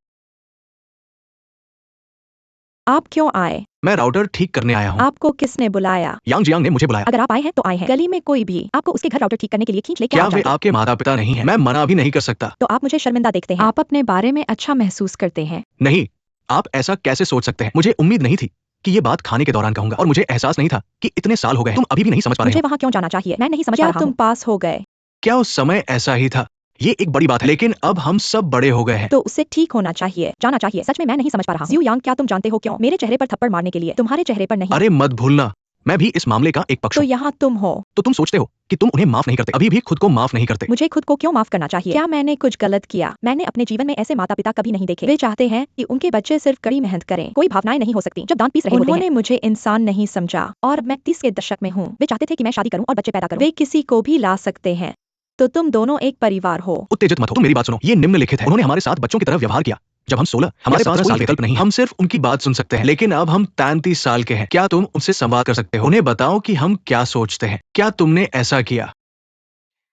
आप क्यों आए? मैं राउटर ठीक करने आया हूँ। आपको किसने बुलाया? यांग जियांग ने मुझे बुलाया। अगर आप आए हैं तो आए हैं। गली में कोई भी आपको उसके घर राउटर ठीक करने के लिए खींच ले, क्या क्या आप वे जाएंगे? आपके माता पिता नहीं हैं? मैं मना भी नहीं कर सकता। तो आप मुझे शर्मिंदा देखते हैं। आप अपने बारे में अच्छा महसूस करते हैं। नहीं, आप ऐसा कैसे सोच सकते हैं? मुझे उम्मीद नहीं थी कि ये बात खाने के दौरान कहूंगा, और मुझे एहसास नहीं था कि इतने साल हो गए हैं। तुम अभी भी नहीं समझ पा रहे मुझे हो। वहाँ क्यों जाना चाहिए? मैं नहीं समझ पा रहा हूँ। तुम पास हो गए? क्या उस समय ऐसा ही था? ये एक बड़ी बात है, लेकिन अब हम सब बड़े हो गए हैं। तो उससे ठीक होना चाहिए, जाना चाहिए। सच में मैं नहीं समझ पा रहा हूँ। यांग, क्या तुम जानते हो क्यों? मेरे चेहरे पर थप्पड़ मारने के लिए। तुम्हारे चेहरे पर नहीं। अरे मत भूलना, मैं भी इस मामले का एक पक्ष तो हूँ। यहाँ तुम हो। तो तुम सोचते हो कि तुम उन्हें माफ नहीं करते, अभी भी खुद को माफ नहीं करते। मुझे खुद को क्यों माफ करना चाहिए? क्या मैंने कुछ गलत किया? मैंने अपने जीवन में ऐसे माता पिता कभी नहीं देखे। वे चाहते हैं कि उनके बच्चे सिर्फ कड़ी मेहनत करें। कोई भावनाएं नहीं हो सकती जब दांत पीस रहे होते हैं। उन्होंने मुझे इंसान नहीं समझा, और मैं 30 के दशक में हूँ। वे चाहते थे कि मैं शादी करूँ और बच्चे पैदा करूँ। वे किसी को भी ला सकते हैं। तो तुम दोनों एक परिवार हो। उत्तेजित मत हो, तुम मेरी बात सुनो। ये निम्नलिखित है। उन्होंने हमारे साथ बच्चों की तरह व्यवहार किया जब हम 16 हमारे पास कोई विकल्प नहीं। हम सिर्फ उनकी बात सुन सकते हैं, लेकिन अब हम 33 साल के हैं। क्या तुम उनसे संवाद कर सकते हो? उन्हें बताओ कि हम क्या सोचते हैं। क्या तुमने ऐसा किया?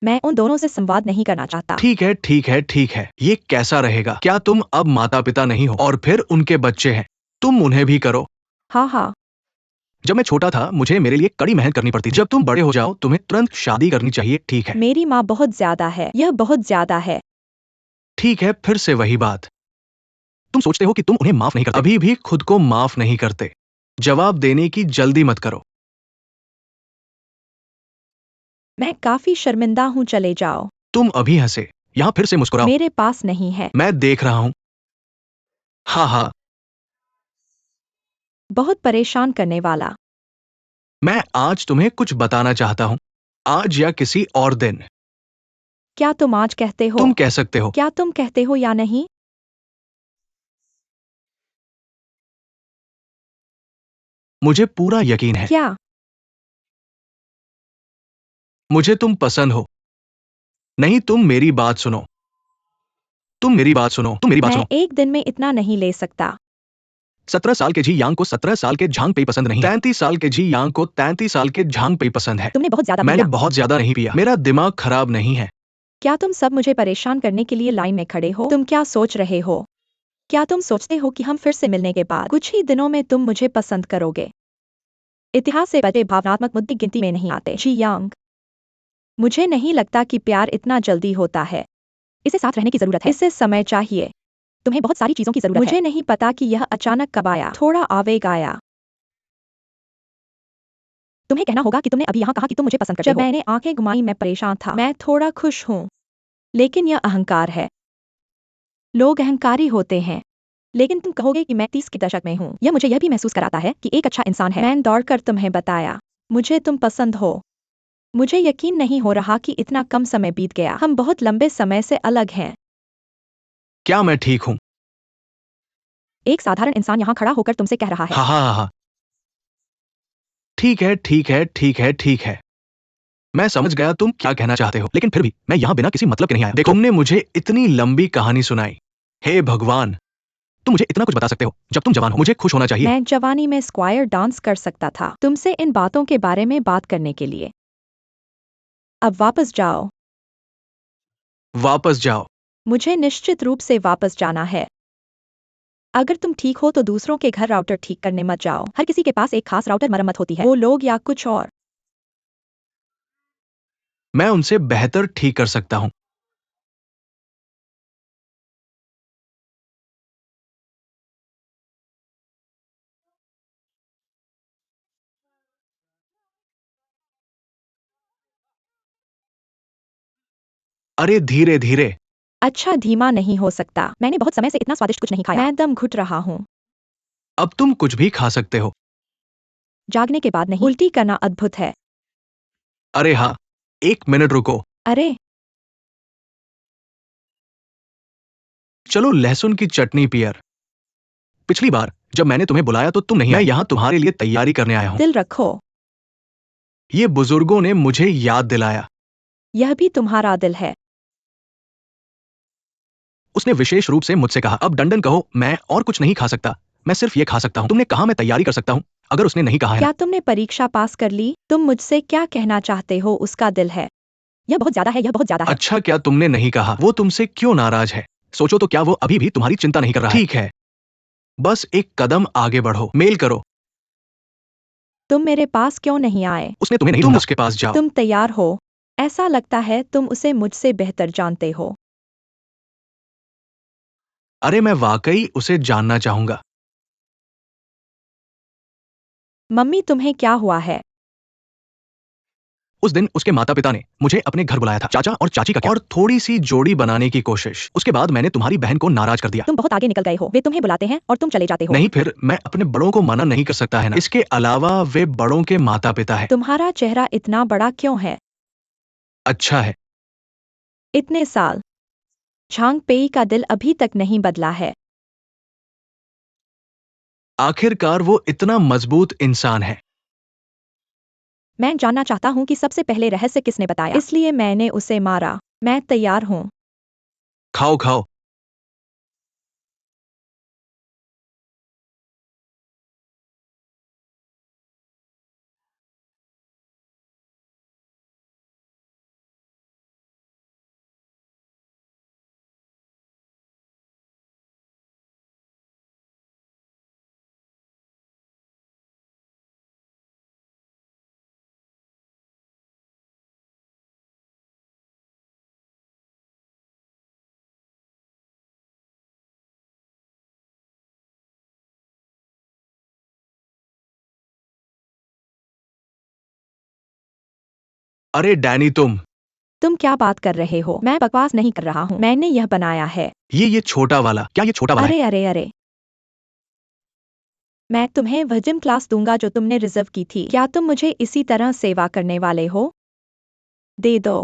मैं उन दोनों से संवाद नहीं करना चाहता। ठीक है, ठीक है, ठीक है। ये कैसा रहेगा? क्या तुम अब माता पिता नहीं हो और फिर उनके बच्चे हैं? तुम उन्हें भी करो। हाँ। जब मैं छोटा था, मुझे मेरे लिए कड़ी मेहनत करनी पड़ती। जब तुम बड़े हो जाओ, तुम्हें तुरंत शादी करनी चाहिए, ठीक है? मेरी माँ बहुत ज्यादा है। यह बहुत ज्यादा है। ठीक है, फिर से वही बात। तुम सोचते हो कि तुम उन्हें माफ नहीं करते, अभी भी खुद को माफ नहीं करते। जवाब देने की जल्दी मत करो। मैं काफी शर्मिंदा हूँ, चले जाओ। तुम अभी हंसे, यहाँ फिर से मुस्कुराओ। मेरे पास नहीं है। मैं देख रहा हूँ। हाँ, बहुत परेशान करने वाला। मैं आज तुम्हें कुछ बताना चाहता हूँ। आज या किसी और दिन। क्या तुम आज कहते हो? तुम कह सकते हो। क्या तुम कहते हो या नहीं? मुझे पूरा यकीन है। क्या? मुझे तुम पसंद हो। नहीं, तुम मेरी बात सुनो। तुम मेरी बात सुनो, तुम मेरी बात मैं सुनो। एक दिन में इतना नहीं ले सकता। 17 साल के जी यांग को 17 साल के झांग पे पसंद नहीं। 33 साल के जी यांग को 33 साल के झांग पे पसंद है। तुमने बहुत ज्यादा मैंने पिया। बहुत ज्यादा नहीं पिया। मेरा दिमाग खराब नहीं है। क्या तुम सब मुझे परेशान करने के लिए लाइन में खड़े हो? तुम क्या सोच रहे हो? क्या तुम सोचते हो कि हम फिर से मिलने के बाद कुछ ही दिनों में तुम मुझे पसंद करोगे? इतिहास से बचे भावनात्मक मुद्दे गिनती में नहीं आते। जी यांग, मुझे नहीं लगता कि प्यार इतना जल्दी होता है। इसे साथ रहने की जरूरत है। इसे समय चाहिए। तुम्हें बहुत सारी चीजों की जरूरत है। मुझे नहीं पता कि यह अचानक कब आया। थोड़ा आवेग आया। तुम्हें कहना होगा कि तुमने अभी यहाँ कहा कि तुम मुझे पसंद करते हो। जब मैंने आंखें घुमाई, मैं परेशान था। मैं थोड़ा खुश हूँ, लेकिन यह अहंकार है। लोग अहंकारी होते हैं, लेकिन तुम कहोगे कि मैं 30 के दशक में हूँ। यह मुझे यह भी महसूस कराता है कि एक अच्छा इंसान है। मैंने दौड़कर तुम्हें बताया, मुझे तुम पसंद हो। मुझे यकीन नहीं हो रहा कि इतना कम समय बीत गया। हम बहुत लंबे समय से अलग हैं। क्या मैं ठीक हूँ? एक साधारण इंसान यहाँ खड़ा होकर तुमसे कह रहा है। हाँ हाँ हाँ हाँ। ठीक है ठीक है ठीक है ठीक है। मैं समझ गया तुम क्या कहना चाहते हो, लेकिन फिर भी मैं यहाँ बिना किसी मतलब के नहीं आया। देखो, तुमने मुझे इतनी लंबी कहानी सुनाई। हे भगवान, तुम मुझे इतना कुछ बता सकते हो जब तुम जवान हो। मुझे खुश होना चाहिए। मैं जवानी में स्क्वायर डांस कर सकता था तुमसे इन बातों के बारे में बात करने के लिए। अब वापस जाओ। वापस जाओ। मुझे निश्चित रूप से वापस जाना है। अगर तुम ठीक हो तो दूसरों के घर राउटर ठीक करने मत जाओ। हर किसी के पास एक खास राउटर मरम्मत होती है, वो लोग या कुछ और। मैं उनसे बेहतर ठीक कर सकता हूँ। अरे धीरे धीरे। अच्छा धीमा नहीं हो सकता। मैंने बहुत समय से इतना स्वादिष्ट कुछ नहीं खाया। मैं दम घुट रहा हूँ। अब तुम कुछ भी खा सकते हो। जागने के बाद नहीं। उल्टी करना अद्भुत है। अरे हाँ, एक मिनट रुको। अरे चलो लहसुन की चटनी पियर। पिछली बार जब मैंने तुम्हें बुलाया तो तुम नहीं आई। मैं यहाँ तुम्हारे लिए तैयारी करने आया हूँ। दिल रखो। ये बुजुर्गों ने मुझे याद दिलाया। यह भी तुम्हारा दिल है। उसने विशेष रूप से मुझसे कहा, अब डंडन कहो, मैं और कुछ नहीं खा सकता, मैं सिर्फ ये खा सकता हूँ। तुमने कहा मैं तैयारी कर सकता हूँ। अगर उसने नहीं कहा है क्या ना। तुमने परीक्षा पास कर ली? तुम मुझसे क्या कहना चाहते हो? उसका दिल है। यह बहुत ज्यादा है, यह बहुत ज्यादा है। अच्छा, क्या तुमने नहीं कहा? वो तुमसे क्यों नाराज है? सोचो तो, क्या वो अभी भी तुम्हारी चिंता नहीं कर रहा है? ठीक है, बस एक कदम आगे बढ़ो, मेल करो। तुम मेरे पास क्यों नहीं आए? उसने तुम्हें नहीं ढूंढा। तुम उसके पास जाओ। तुम तैयार हो? ऐसा लगता है तुम उसे मुझसे बेहतर जानते हो। अरे मैं वाकई उसे जानना चाहूंगा। मम्मी तुम्हें क्या हुआ है? उस दिन उसके माता पिता ने मुझे अपने घर बुलाया था। चाचा और चाची का क्या? और थोड़ी सी जोड़ी बनाने की कोशिश। उसके बाद मैंने तुम्हारी बहन को नाराज कर दिया। तुम बहुत आगे निकल गए हो। वे तुम्हें बुलाते हैं और तुम चले जाते हो। नहीं, फिर मैं अपने बड़ों को मना नहीं कर सकता है ना। इसके अलावा वे बड़ों के माता पिता है। तुम्हारा चेहरा इतना बड़ा क्यों है? अच्छा है। इतने साल। झांग पेई का दिल अभी तक नहीं बदला है। आखिरकार वो इतना मजबूत इंसान है। मैं जानना चाहता हूँ कि सबसे पहले रहस्य किसने बताया, इसलिए मैंने उसे मारा। मैं तैयार हूँ। खाओ खाओ। अरे डैनी, तुम क्या बात कर रहे हो? मैं बकवास नहीं कर रहा हूँ। मैंने यह बनाया है। ये छोटा वाला, क्या ये छोटा वाला है? अरे अरे अरे। मैं तुम्हें वह जिम क्लास दूंगा जो तुमने रिजर्व की थी। क्या तुम मुझे इसी तरह सेवा करने वाले हो? दे दो।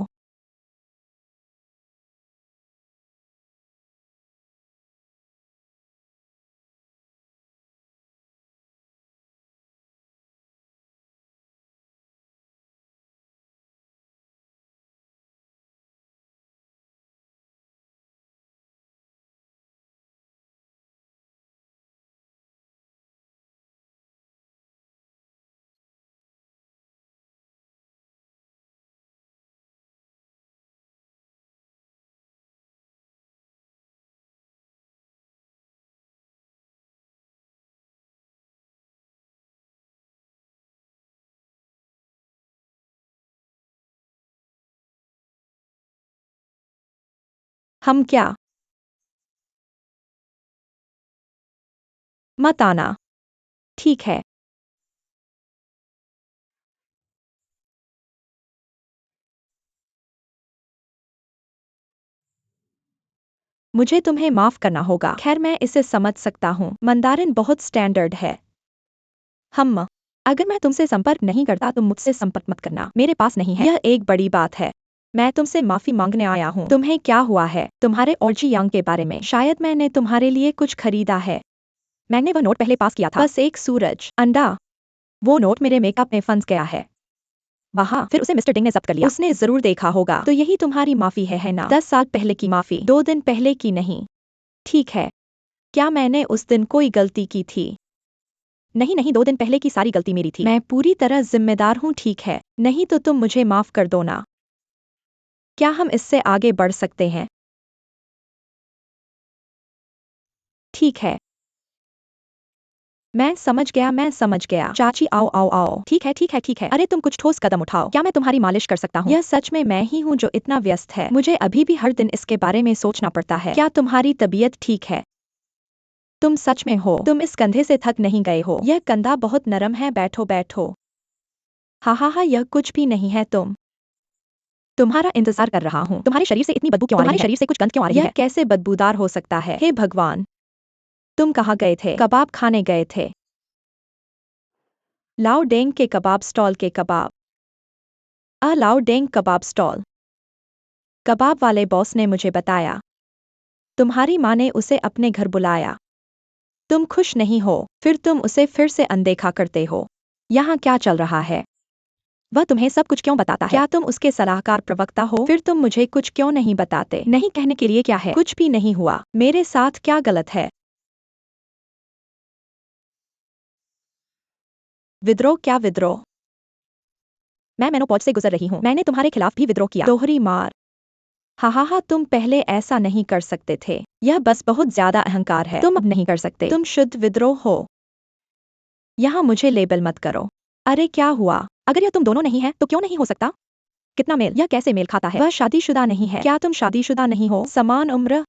हम क्या? मत आना। ठीक है। मुझे तुम्हें माफ करना होगा। खैर मैं इसे समझ सकता हूँ। मंदारिन बहुत स्टैंडर्ड है। अगर मैं तुमसे संपर्क नहीं करता तुम मुझसे संपर्क मत करना, मेरे पास नहीं है। यह एक बड़ी बात है। मैं तुमसे माफी मांगने आया हूँ। तुम्हें क्या हुआ है? तुम्हारे ऑर्जी यांग के बारे में। शायद मैंने तुम्हारे लिए कुछ खरीदा है। मैंने वह नोट पहले पास किया था। बस एक सूरज अंडा। वो नोट मेरे मेकअप में फंस गया है। वहाँ फिर उसे मिस्टर डिंग ने जब्त कर लिया। उसने जरूर देखा होगा। तो यही तुम्हारी माफी है ना? 10 साल पहले की माफी, 2 दिन पहले की नहीं। ठीक है। क्या मैंने उस दिन कोई गलती की थी? नहीं नहीं, 2 दिन पहले की सारी गलती मेरी थी। मैं पूरी तरह जिम्मेदार हूँ। ठीक है, नहीं तो तुम मुझे माफ कर दो ना। क्या हम इससे आगे बढ़ सकते हैं? ठीक है। मैं समझ गया। चाची आओ आओ आओ। ठीक है ठीक है ठीक है। अरे तुम कुछ ठोस कदम उठाओ। क्या मैं तुम्हारी मालिश कर सकता हूँ? यह सच में मैं ही हूँ जो इतना व्यस्त है। मुझे अभी भी हर दिन इसके बारे में सोचना पड़ता है। क्या तुम्हारी तबीयत ठीक है? तुम सच में हो? तुम इस कंधे से थक नहीं गए हो? यह कंधा बहुत नरम है। बैठो बैठो। हाँ, यह कुछ भी नहीं है। तुम्हारा इंतजार कर रहा हूँ। तुम्हारे शरीर से इतनी बदबू क्यों आ रही है? तुम्हारे शरीर से कुछ गंध क्यों आ रही है? यह कैसे बदबूदार हो सकता है? हे भगवान! तुम कहाँ गए थे? कबाब खाने गए थे। लाओ डेंग के कबाब स्टॉल के कबाब। लाओ डेंग कबाब स्टॉल। कबाब वाले बॉस ने मुझे बताया। तुम्हारी माँ ने उसे अपने घर बुलाया। तुम खुश नहीं हो, फिर तुम उसे फिर से अनदेखा करते हो। यहाँ क्या चल रहा है? वह तुम्हें सब कुछ क्यों बताता है? क्या तुम उसके सलाहकार प्रवक्ता हो? फिर तुम मुझे कुछ क्यों नहीं बताते? नहीं कहने के लिए क्या है? कुछ भी नहीं हुआ। मेरे साथ क्या गलत है? विद्रोह? क्या विद्रोह? मैं मेनोपॉज से गुजर रही हूँ। मैंने तुम्हारे खिलाफ भी विद्रोह किया। दोहरी मार। हा, तुम पहले ऐसा नहीं कर सकते थे। यह बस बहुत ज्यादा अहंकार है। तुम अब नहीं कर सकते। तुम शुद्ध विद्रोह हो। यहाँ मुझे लेबल मत करो। अरे क्या हुआ? अगर यह तुम दोनों नहीं है तो क्यों नहीं हो सकता? कितना मेल? यह कैसे मेल खाता है? वह शादीशुदा नहीं है। क्या तुम शादीशुदा नहीं हो? समान उम्र,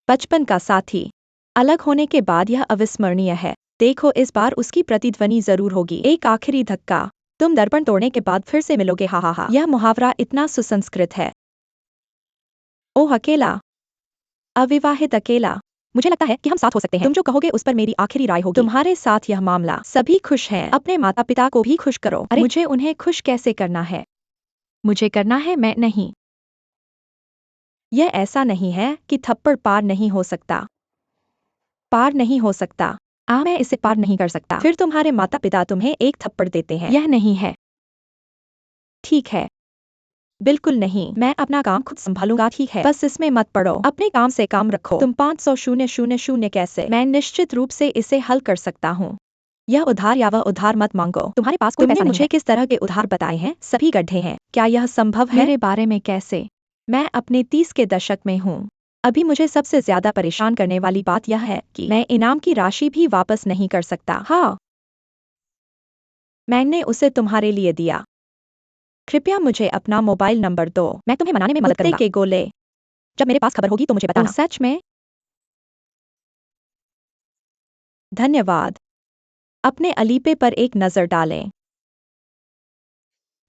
बचपन का साथी। अलग होने के बाद यह अविस्मरणीय है। देखो इस बार उसकी प्रतिध्वनि जरूर होगी। एक आखिरी धक्का। तुम दर्पण तोड़ने के बाद फिर से मिलोगे। हा। यह मुहावरा इतना सुसंस्कृत है। ओह अकेला, अविवाहित अकेला। मुझे लगता है कि हम साथ हो सकते हैं। तुम जो कहोगे उस पर मेरी आखिरी राय होगी। तुम्हारे साथ यह मामला। सभी खुश हैं। अपने माता पिता को भी खुश करो। अरे मुझे उन्हें खुश कैसे करना है? मुझे करना है, मैं नहीं। यह ऐसा नहीं है कि थप्पड़ पार नहीं हो सकता। पार नहीं हो सकता। मैं इसे पार नहीं कर सकता। फिर तुम्हारे माता पिता तुम्हें एक थप्पड़ देते हैं। यह नहीं है। ठीक है। बिल्कुल नहीं। मैं अपना काम खुद संभालूंगा। ठीक है, बस इसमें मत पड़ो। अपने काम से काम रखो। तुम 500,000 कैसे? मैं निश्चित रूप से इसे हल कर सकता हूँ। यह उधार या वह उधार मत मांगो। तुम्हारे पास कोई पैसा नहीं है। मुझे किस तरह के उधार बताए हैं? सभी गड्ढे हैं। क्या यह संभव है? मेरे बारे में कैसे? मैं अपने 30 के दशक में हूँ। अभी मुझे सबसे ज्यादा परेशान करने वाली बात यह है कि मैं इनाम की राशि भी वापस नहीं कर सकता। हाँ, मैंने उसे तुम्हारे लिए दिया। कृपया मुझे अपना मोबाइल नंबर दो। मैं तुम्हें मनाने में मदद करूंगा। के गोले। जब मेरे पास खबर होगी तो मुझे बताना। सच में? धन्यवाद। अपने अलीपे पर एक नजर डालें।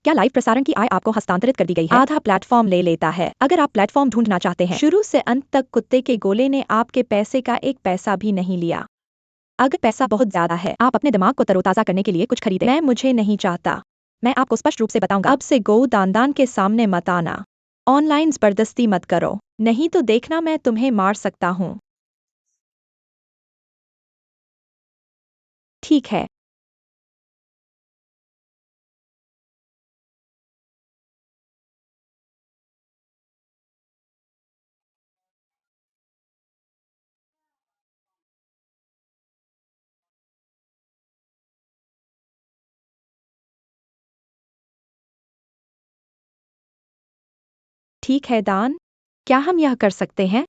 क्या लाइव प्रसारण की आय आपको हस्तांतरित कर दी गई है? आधा प्लेटफॉर्म ले लेता है। अगर आप प्लेटफॉर्म ढूंढना चाहते हैं, शुरू से अंत तक कुत्ते के गोले ने आपके पैसे का एक पैसा भी नहीं लिया। अगर पैसा बहुत ज्यादा है, आप अपने दिमाग को तरोताजा करने के लिए कुछ खरीदें। मैं मुझे नहीं चाहता। मैं आपको स्पष्ट रूप से बताऊंगा। अब से गो दान के सामने मत आना। ऑनलाइन जबरदस्ती मत करो, नहीं तो देखना मैं तुम्हें मार सकता हूँ। ठीक है। ठीक है दान, क्या हम यह कर सकते हैं?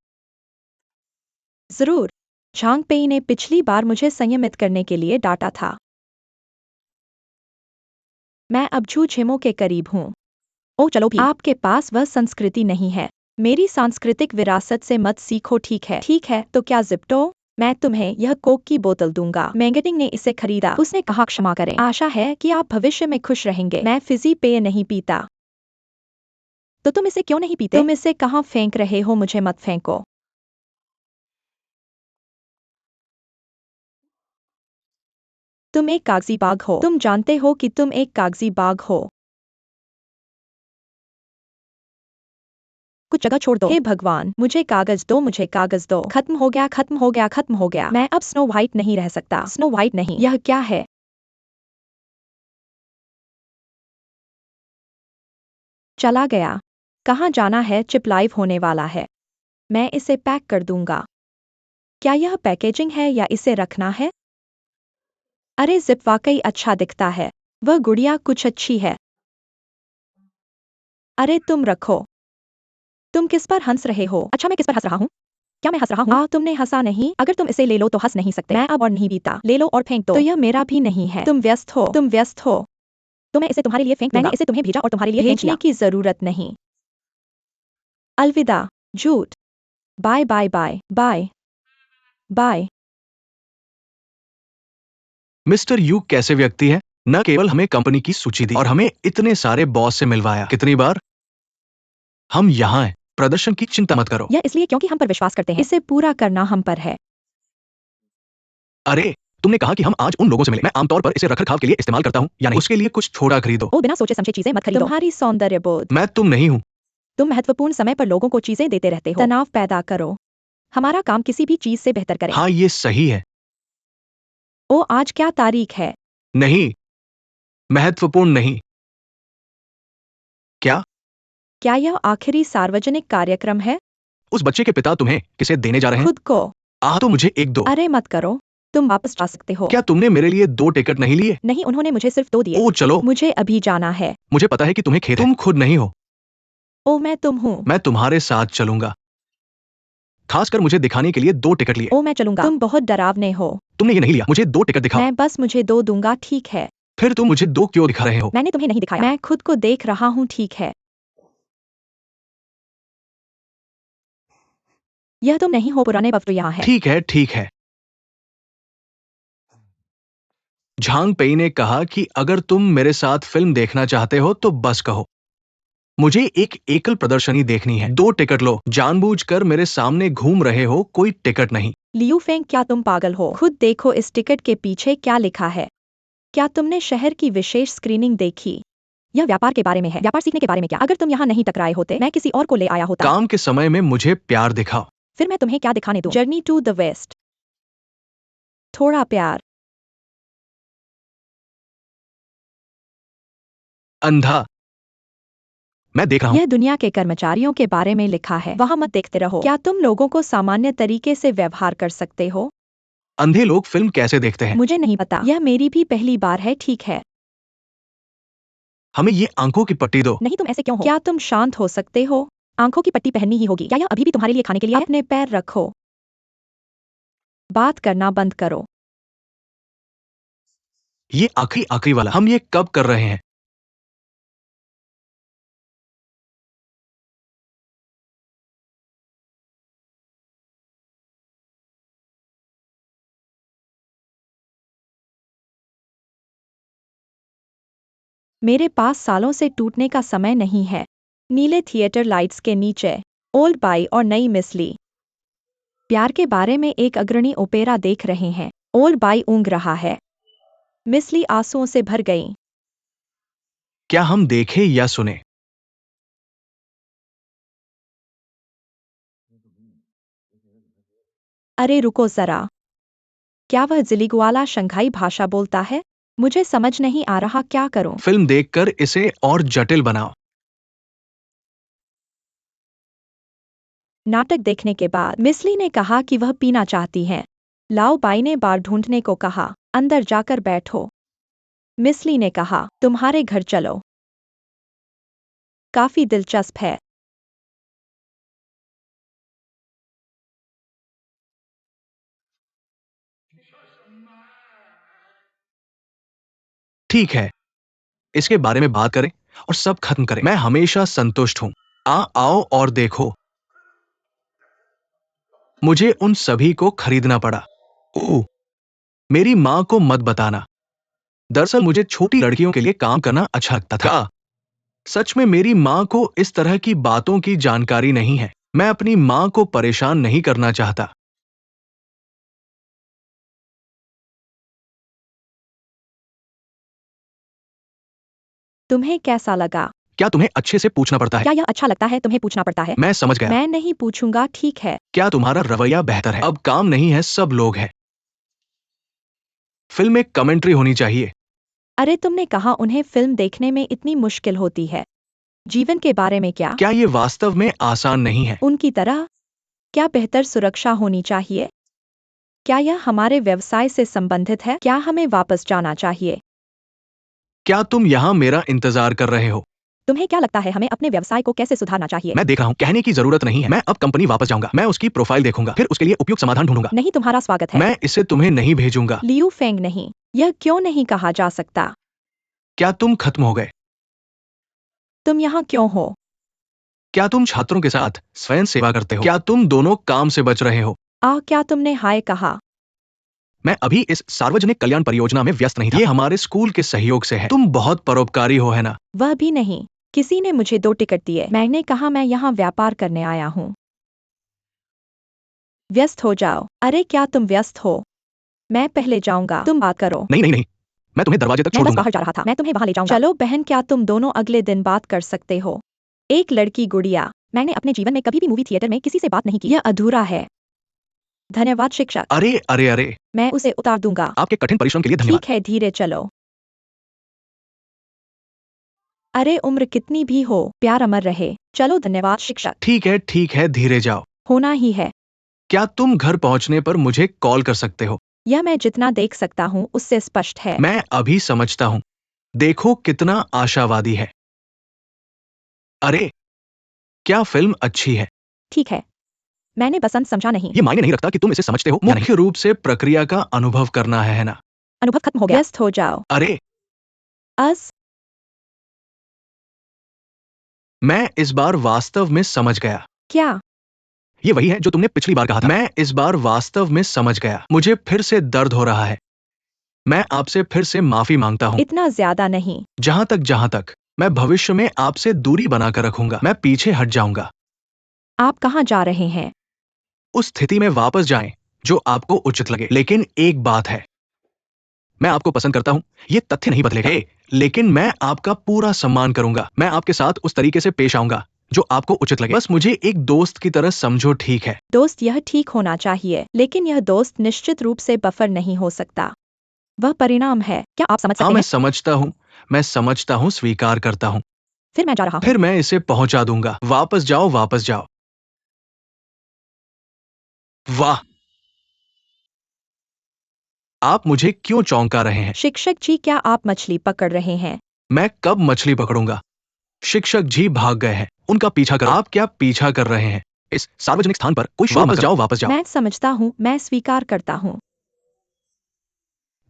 जरूर। झांग पेई ने पिछली बार मुझे संयमित करने के लिए डांटा था। मैं अब झू झिमो के करीब हूँ। ओह चलो भी। आपके पास वह संस्कृति नहीं है। मेरी सांस्कृतिक विरासत से मत सीखो। ठीक है तो क्या जिप्टो? मैं तुम्हें यह कोक की बोतल दूंगा। मैंगटिंग ने इसे खरीदा। उसने कहा क्षमा करें। आशा है कि आप भविष्य में खुश रहेंगे। मैं फिजी पेय नहीं पीता। तो तुम इसे क्यों नहीं पीते? तुम इसे कहाँ फेंक रहे हो? मुझे मत फेंको। तुम एक कागजी बाघ हो। तुम जानते हो कि तुम एक कागजी बाघ हो। कुछ जगह छोड़ दो। हे भगवान, मुझे कागज दो, मुझे कागज दो। खत्म हो गया, खत्म हो गया, खत्म हो गया। मैं अब स्नो व्हाइट नहीं रह सकता। स्नो व्हाइट नहीं। यह क्या है? चला गया। कहाँ जाना है? चिप लाइव होने वाला है। मैं इसे पैक कर दूंगा। क्या यह पैकेजिंग है या इसे रखना है? अरे जिप वाकई अच्छा दिखता है। वह गुड़िया कुछ अच्छी है। अरे तुम रखो। तुम किस पर हंस रहे हो? अच्छा, मैं किस पर हंस रहा हूँ? क्या मैं हंस रहा हूँ? तुमने हंसा नहीं। अगर तुम इसे ले लो तो हंस नहीं सकते। मैं अब और नहीं बीता। ले लो और फेंक दो। तो यह मेरा भी नहीं है। तुम व्यस्त हो। तुम व्यस्त हो। तो मैं इसे तुम्हारे लिए फेंक दूंगा। मैंने इसे तुम्हें भेजा और तुम्हारे लिए फेंक दिया। भेजने की जरूरत नहीं। अलविदा। झूठ। Bye bye bye bye bye. Mister you कैसे व्यक्ति है? न केवल हमें कंपनी की सूची दी और हमें इतने सारे बॉस से मिलवाया। कितनी बार? हम यहाँ हैं। प्रदर्शन की चिंता मत करो। यह इसलिए क्योंकि हम पर विश्वास करते हैं। इसे पूरा करना हम पर है। अरे, तुमने कहा कि हम आज उन लोगों से मिले। मैं आमतौर पर इसे रखरखाव के लिए इस्तेमाल करता हूँ या नहीं। उसके लिए कुछ छोटा खरीदो। ओ, बिना सोचे समझे चीजें मत खरीदो। तुम्हारी सौंदर्य बोध। मैं तुम नहीं हूँ। तुम महत्वपूर्ण समय पर लोगों को चीजें देते रहते हो। तनाव पैदा करो। हमारा काम किसी भी चीज से बेहतर करें। हाँ, ये सही है। ओ, आज क्या तारीख है? नहीं, महत्वपूर्ण नहीं। क्या? क्या यह आखिरी सार्वजनिक कार्यक्रम है? उस बच्चे के पिता तुम्हें किसे देने जा रहे हैं? खुद को। तो मुझे एक दो। अरे मत करो। तुम वापस जा सकते हो। क्या तुमने मेरे लिए 2 टिकट नहीं लिए? नहीं, उन्होंने मुझे सिर्फ 2 दिए। ओ चलो। मुझे अभी जाना है। मुझे पता है कि तुम्हें खेद है। तुम खुद नहीं हो। ओ, मैं तुम हूँ। मैं तुम्हारे साथ चलूंगा। खासकर मुझे दिखाने के लिए 2 टिकट लिए। ओ, मैं चलूंगा। तुम बहुत डरावने हो। तुमने ये नहीं लिया। मुझे 2 टिकट दिखाओ। मैं बस मुझे 2 दूंगा। ठीक है। फिर तुम मुझे 2 क्यों दिखा रहे हो? मैंने तुम्हें नहीं दिखाया। मैं खुद को देख रहा हूँ। ठीक है। यह तुम नहीं हो। पुराने बफ्र यहाँ है। ठीक है, ठीक है। झांग पेई ने कहा कि अगर तुम मेरे साथ फिल्म देखना चाहते हो तो बस कहो। मुझे एक एकल प्रदर्शनी देखनी है। 2 टिकट लो। जानबूझकर मेरे सामने घूम रहे हो। कोई टिकट नहीं। लियू फेंग, क्या तुम पागल हो? खुद देखो इस टिकट के पीछे क्या लिखा है। क्या तुमने शहर की विशेष स्क्रीनिंग देखी? यह व्यापार के बारे में है। व्यापार सीखने के बारे में। क्या अगर तुम यहाँ नहीं टकराए होते, मैं किसी और को ले आया होता। काम के समय में मुझे प्यार दिखाओ। फिर मैं तुम्हें क्या दिखाने दूं? Journey to the west. थोड़ा प्यार। अंधा। मैं देख रहा हूँ। यह दुनिया के कर्मचारियों के बारे में लिखा है। वहाँ मत देखते रहो। क्या तुम लोगों को सामान्य तरीके से व्यवहार कर सकते हो? अंधे लोग फिल्म कैसे देखते हैं? मुझे नहीं पता। यह मेरी भी पहली बार है। ठीक है। हमें ये आंखों की पट्टी दो। नहीं, तुम ऐसे क्यों हो? क्या तुम शांत हो सकते हो? आंखों की पट्टी पहननी ही होगी। क्या यह अभी भी तुम्हारे लिए खाने के लिए है? अपने पैर रखो। बात करना बंद करो। ये आखिरी आखिरी वाला। हम ये कब कर रहे हैं? मेरे पास सालों से टूटने का समय नहीं है। नीले थिएटर लाइट्स के नीचे ओल्ड बाई और नई मिसली प्यार के बारे में एक अग्रणी ओपेरा देख रहे हैं। ओल्ड बाई ऊँग रहा है। मिसली आंसुओं से भर गई। क्या हम देखें या सुने? अरे रुको जरा। क्या वह जिलीगुआला शंघाई भाषा बोलता है? मुझे समझ नहीं आ रहा। क्या करूं? फिल्म देखकर इसे और जटिल बनाओ। नाटक देखने के बाद मिसली ने कहा कि वह पीना चाहती हैं। लाओ बाई ने बार ढूंढने को कहा। अंदर जाकर बैठो। मिसली ने कहा, तुम्हारे घर चलो। काफी दिलचस्प है। ठीक है, इसके बारे में बात करें और सब खत्म करें। मैं हमेशा संतुष्ट हूं। आओ और देखो। मुझे उन सभी को खरीदना पड़ा। ओह, मेरी माँ को मत बताना। दरअसल मुझे छोटी लड़कियों के लिए काम करना अच्छा लगता था। सच में मेरी माँ को इस तरह की बातों की जानकारी नहीं है। मैं अपनी माँ को परेशान नहीं करना चाहता। तुम्हें कैसा लगा? क्या तुम्हें अच्छे से पूछना पड़ता है? क्या यह अच्छा लगता है तुम्हें पूछना पड़ता है? मैं समझ गया। मैं नहीं पूछूंगा, ठीक है। क्या तुम्हारा रवैया बेहतर है? अब काम नहीं है, सब लोग हैं। फिल्म में कमेंट्री होनी चाहिए। अरे तुमने कहा उन्हें फिल्म देखने में इतनी मुश्किल होती है। जीवन के बारे में क्या? क्या ये वास्तव में आसान नहीं है? उनकी तरह? क्या बेहतर सुरक्षा होनी चाहिए? क्या यह हमारे व्यवसाय से संबंधित है? क्या हमें वापस जाना चाहिए? क्या तुम यहाँ मेरा इंतजार कर रहे हो? तुम्हें क्या लगता है हमें अपने व्यवसाय को कैसे सुधारना चाहिए? मैं देख रहा हूँ, कहने की जरूरत नहीं है। मैं अब कंपनी वापस जाऊंगा। मैं उसकी प्रोफाइल देखूंगा, फिर उसके लिए उपयुक्त समाधान ढूंढूंगा। नहीं, तुम्हारा स्वागत है। मैं इसे तुम्हें नहीं भेजूंगा। लियू फेंग नहीं। यह क्यों नहीं कहा जा सकता? क्या तुम खत्म हो गए? तुम यहाँ क्यों हो? क्या तुम छात्रों के साथ स्वयं सेवा करते हो? क्या तुम दोनों काम से बच रहे हो? क्या तुमने हाय कहा? मैं अभी इस सार्वजनिक कल्याण परियोजना में व्यस्त नहीं था। ये हमारे स्कूल के सहयोग से है। तुम बहुत परोपकारी हो, है ना? वह भी नहीं। किसी ने मुझे 2 टिकट दिए। मैंने कहा मैं यहाँ व्यापार करने आया हूँ। व्यस्त हो जाओ। अरे क्या तुम व्यस्त हो? मैं पहले जाऊंगा, तुम बात करो। नहीं नहीं नहीं, मैं तुम्हें दरवाजे तक मैं छोड़ बस दूंगा। बाहर जा रहा था, मैं तुम्हें वहां ले जाऊंगा। चलो बहन, क्या तुम दोनों अगले दिन बात कर सकते हो? एक लड़की गुड़िया। मैंने अपने जीवन में कभी भी मूवी थिएटर में किसी से बात नहीं की। यह अधूरा है। धन्यवाद शिक्षक। अरे अरे अरे, मैं उसे उतार दूंगा। आपके कठिन परिश्रम के लिए धन्यवाद। ठीक है, धीरे चलो। अरे उम्र कितनी भी हो, प्यार अमर रहे। चलो, धन्यवाद शिक्षक। ठीक है, धीरे जाओ। होना ही है। क्या तुम घर पहुंचने पर मुझे कॉल कर सकते हो? यह मैं जितना देख सकता हूँ उससे स्पष्ट है। मैं अभी समझता हूं। देखो कितना आशावादी है। अरे, क्या फिल्म अच्छी है? ठीक है। मैंने पसंद समझा नहीं। ये मायने नहीं रखता कि तुम इसे समझते हो या नहीं। मुख्य रूप से प्रक्रिया का अनुभव करना है ना? अनुभव खत्म हो गया। व्यस्त हो जाओ। अरे, अस मैं इस बार वास्तव में समझ गया। क्या? ये वही है जो तुमने पिछली बार कहा था। मैं इस बार वास्तव में समझ गया। मुझे फिर से दर्द हो रहा है। मैं आपसे फिर से माफी मांगता हूं। इतना ज्यादा नहीं। जहां तक मैं भविष्य में आपसे दूरी बनाकर रखूंगा। मैं पीछे हट जाऊंगा। आप कहाँ जा रहे हैं? उस स्थिति में वापस जाएं जो आपको उचित लगे। लेकिन एक बात है, मैं आपको पसंद करता हूं, ये तथ्य नहीं बदलेगा। लेकिन मैं आपका पूरा सम्मान करूंगा। मैं आपके साथ उस तरीके से पेश आऊंगा जो आपको उचित लगे। बस मुझे एक दोस्त की तरह समझो, ठीक है? दोस्त यह ठीक होना चाहिए, लेकिन यह दोस्त निश्चित रूप से बफर नहीं हो सकता। वह परिणाम है। क्या आप समझ सकते हाँ, हैं? मैं समझता हूँ, स्वीकार करता हूँ। फिर मैं जा रहा हूँ। फिर मैं इसे पहुंचा दूंगा। वापस जाओ, वापस जाओ। वाह, आप मुझे क्यों चौंका रहे हैं? शिक्षक जी, क्या आप मछली पकड़ रहे हैं? मैं कब मछली पकड़ूंगा? शिक्षक जी भाग गए हैं। उनका पीछा करो। आप क्या पीछा कर रहे हैं? इस सार्वजनिक स्थान पर कोई शोर मत करो। वापस जाओ, वापस जाओ। मैं समझता हूँ, मैं स्वीकार करता हूँ।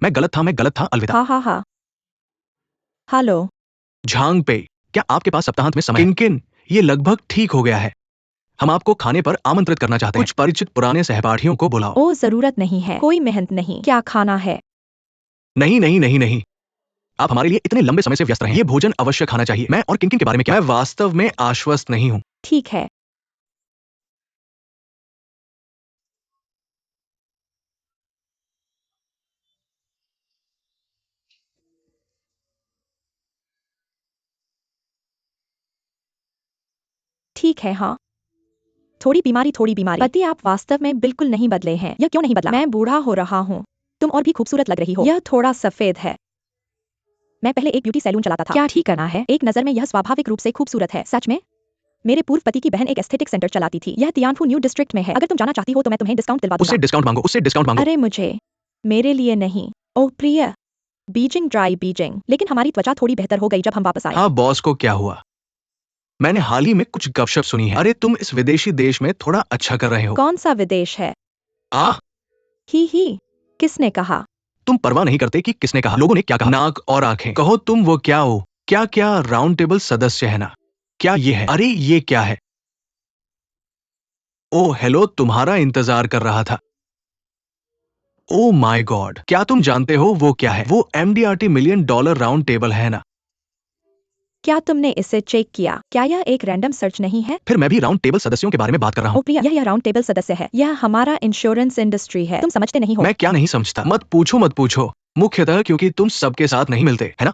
मैं गलत था, अलविदा। हा। हेलो। झांग पे, क्या आपके पास सप्ताहांत में समय है? किनकिन, ये लगभग ठीक हो गया है। हम आपको खाने पर आमंत्रित करना चाहते हैं। कुछ परिचित पुराने सहपाठियों को बुलाओ। ओ, जरूरत नहीं है, कोई मेहनत नहीं। क्या खाना है? नहीं। आप हमारे लिए इतने लंबे समय से व्यस्त रहे हैं। ये भोजन अवश्य खाना चाहिए। मैं और किनकिन के बारे में क्या? मैं वास्तव में आश्वस्त नहीं हूँ। ठीक है। ठीक है, हाँ। थोड़ी बीमारी। पति, आप वास्तव में बिल्कुल नहीं बदले हैं। यह क्यों नहीं बदला? मैं बूढ़ा हो रहा हूँ। तुम और भी खूबसूरत लग रही हो। यह थोड़ा सफेद है। मैं पहले एक ब्यूटी सैलून चलाता था। क्या ठीक करना है? एक नजर में यह स्वाभाविक रूप से खूबसूरत है। सच में? मेरे पूर्व पति की बहन एक एस्थेटिक सेंटर चलाती थी। यह तियानफू न्यू डिस्ट्रिक्ट में है। अगर तुम जाना चाहती हो तो मैं तुम्हें डिस्काउंट दिलवा दूंगा। उससे डिस्काउंट मांगो। अरे मुझे, मेरे लिए नहीं। ओह प्रिय। Beijing dry Beijing. लेकिन हमारी त्वचा थोड़ी बेहतर हो गई जब हम वापस आए। हाँ, बॉस को क्या हुआ? मैंने हाल ही में कुछ गपशप सुनी है। अरे, तुम इस विदेशी देश में थोड़ा अच्छा कर रहे हो। कौन सा विदेश है? आह, ही। किसने कहा? तुम परवाह नहीं करते कि किसने कहा, लोगों ने क्या कहा। नाक और आंखें। कहो तुम वो क्या हो? क्या राउंड टेबल सदस्य है ना? क्या ये है? अरे ये क्या है? ओ हेलो, तुम्हारा इंतजार कर रहा था। ओ माय गॉड, क्या तुम जानते हो वो क्या है? वो MDRT $1 मिलियन राउंड टेबल है ना? क्या तुमने इसे चेक किया? क्या यह एक रैंडम सर्च नहीं है? फिर मैं भी राउंड टेबल सदस्यों के बारे में बात कर रहा हूँ। ओ प्रिया, यह राउंड टेबल सदस्य है। यह हमारा इंश्योरेंस इंडस्ट्री है। तुम समझते नहीं हो। मैं क्या नहीं समझता? मत पूछो। मुख्यतः क्योंकि तुम सबके साथ नहीं मिलते, है ना?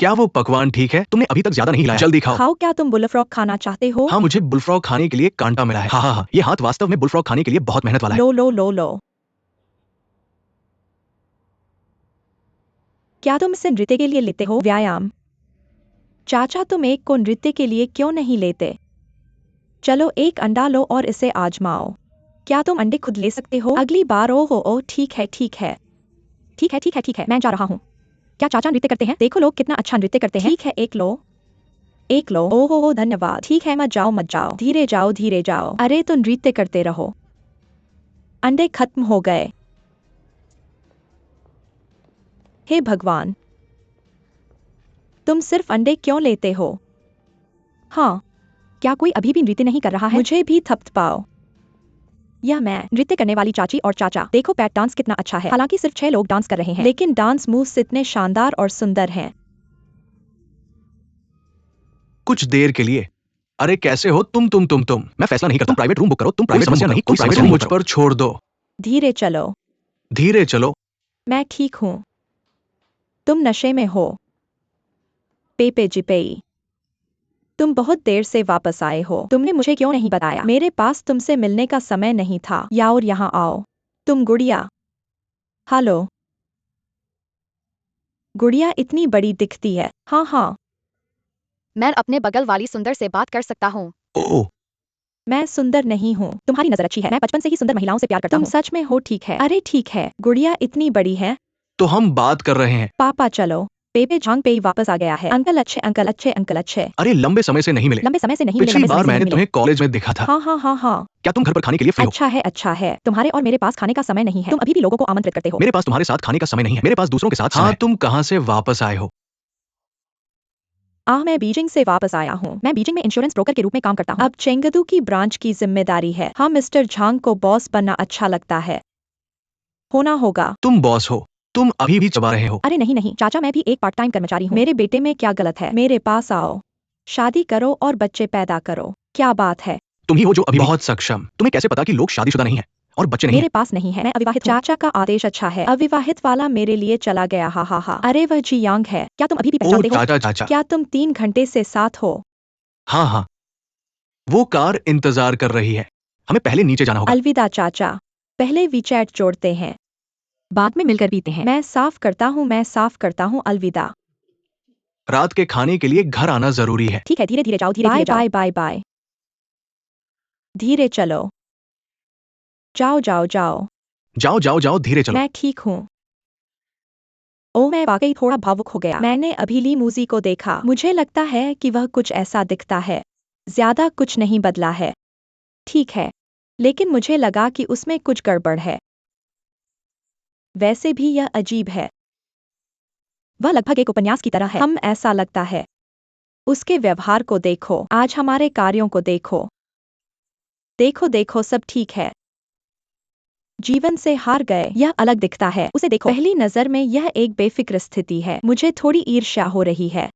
क्या वो पकवान ठीक है? तुमने अभी तक ज्यादा नहीं लाया। जल्दी खाओ। खाओ। क्या तुम बुलफ्रॉग खाना चाहते हो? हाँ, मुझे बुलफ्रॉग खाने के लिए कांटा मिला है। हाँ हाँ हाँ, ये हाथ वास्तव में बुलफ्रॉग खाने के लिए बहुत मेहनत वाला है। लो लो लो लो। क्या तुम इसे नृत्य के लिए लेते हो? व्यायाम। चाचा, तुम एक को नृत्य के लिए क्यों नहीं लेते? चलो एक अंडा लो और इसे आजमाओ। क्या तुम अंडे खुद ले सकते हो? अगली बार। ओ ठीक है ठीक है ठीक है ठीक है ठीक है, मैं जा रहा हूँ। क्या चाचा नृत्य करते हैं? देखो लोग कितना अच्छा नृत्य करते हैं। ठीक है, एक लो एक लो। ओहो धन्यवाद। ठीक है, मत जाओ मत जाओ, धीरे जाओ धीरे जाओ। अरे तो नृत्य करते रहो। अंडे खत्म हो गए। हे भगवान, तुम सिर्फ अंडे क्यों लेते हो? हाँ, क्या कोई अभी भी नृत्य नहीं कर रहा है? मुझे भी थपथपाओ। यह मैं, नृत्य करने वाली चाची और चाचा। देखो पैट डांस कितना अच्छा है। हालांकि सिर्फ 6 लोग डांस कर रहे हैं, लेकिन डांस मूव्स इतने शानदार और सुंदर हैं। कुछ देर के लिए। अरे कैसे हो तुम? मैं फैसला नहीं करता। तुम प्राइवेट रूम बुक करो। तुम प्राइवेट समस्या नहीं। कोई समस्या मुझ पर छोड़ दो। धीरे चलो। धीरे चलो। मैं ठीक हूँ। तुम नशे में हो। पेपे जिपेई, तुम बहुत देर से वापस आए हो। तुमने मुझे क्यों नहीं बताया? मेरे पास तुमसे मिलने का समय नहीं था। याओर यहाँ आओ। तुम गुड़िया। हेलो। गुड़िया इतनी बड़ी दिखती है। हाँ हाँ, मैं अपने बगल वाली सुंदर से बात कर सकता हूँ। ओह, मैं सुंदर नहीं हूँ। तुम्हारी नजर अच्छी है। मैं बचपन से ही सुंदर महिलाओं से प्यार करता हूँ। तुम सच में हो? ठीक है। अरे ठीक है, गुड़िया इतनी बड़ी है। तो हम बात कर रहे हैं। पापा चलो। पेपे झांग पेई वापस आ गया है। अंकल अच्छे अंकल अच्छे अंकल अच्छे। अरे लंबे समय से नहीं मिले। लंबे समय से नहीं मिले। पिछली लंबे समय बार से नहीं मैंने मिले। तुम्हें कॉलेज में देखा था। हाँ हाँ हाँ हाँ। क्या तुम घर पर खाने के लिए फ्री हो? अच्छा है। तुम्हारे और मेरे पास खाने का समय नहीं है। तुम अभी भी लोगों को आमंत्रित करते हो। मेरे पास तुम्हारे साथ खाने का समय नहीं है। मेरे पास दूसरों के साथ समय है। तुम कहाँ से वापस आए हो? मैं बीजिंग से वापस आया हूँ। मैं बीजिंग में इंश्योरेंस ब्रोकर के रूप में काम करता हूँ। अब चेंगदू की ब्रांच की जिम्मेदारी है। हाँ, मिस्टर झांग को बॉस बनना अच्छा लगता है। होना होगा। तुम बॉस हो। तुम अभी भी चबा रहे हो। अरे नहीं नहीं चाचा, मैं भी एक पार्ट टाइम कर्मचारी हूँ। मेरे बेटे में क्या गलत है? मेरे पास आओ। शादी करो और बच्चे पैदा करो। क्या बात है? तुम ही हो जो अभी बहुत सक्षम। तुम्हें कैसे पता कि लोग शादीशुदा नहीं है और बच्चे नहीं मेरे हैं? पास नहीं है। मैं अविवाहित हूँ। चाचा का आदेश अच्छा है। अविवाहित वाला मेरे लिए चला गया। हा हा हा। अरे वह जी यांग है। क्या तुम अभी भी ओह पहचानते हो? चाचा। क्या तुम 3 घंटे से साथ हो? हाँ हाँ, वो कार इंतजार कर रही है। हमें पहले नीचे जाना होगा। अलविदा चाचा। पहले वीचैट जोड़ते हैं, बाद में मिलकर पीते हैं। मैं साफ करता हूँ। अलविदा। रात के खाने के लिए घर आना जरूरी है। ठीक है, धीरे धीरे जाओ। धीरे धीरे जाओ। Bye bye bye. धीरे चलो। जाओ जाओ जाओ। जाओ धीरे चलो। मैं ठीक हूँ। मैं वाकई थोड़ा भावुक हो गया। मैंने अभी ली मूजी को देखा। मुझे लगता है कि वह कुछ ऐसा दिखता है। ज्यादा कुछ नहीं बदला है। ठीक है, लेकिन मुझे लगा कि उसमें कुछ गड़बड़ है। वैसे भी यह अजीब है। वह लगभग एक उपन्यास की तरह है। हम ऐसा लगता है। उसके व्यवहार को देखो। आज हमारे कार्यों को देखो। देखो देखो, सब ठीक है। जीवन से हार गए। यह अलग दिखता है। उसे देखो। पहली नजर में यह एक बेफिक्र स्थिति है। मुझे थोड़ी ईर्ष्या हो रही है।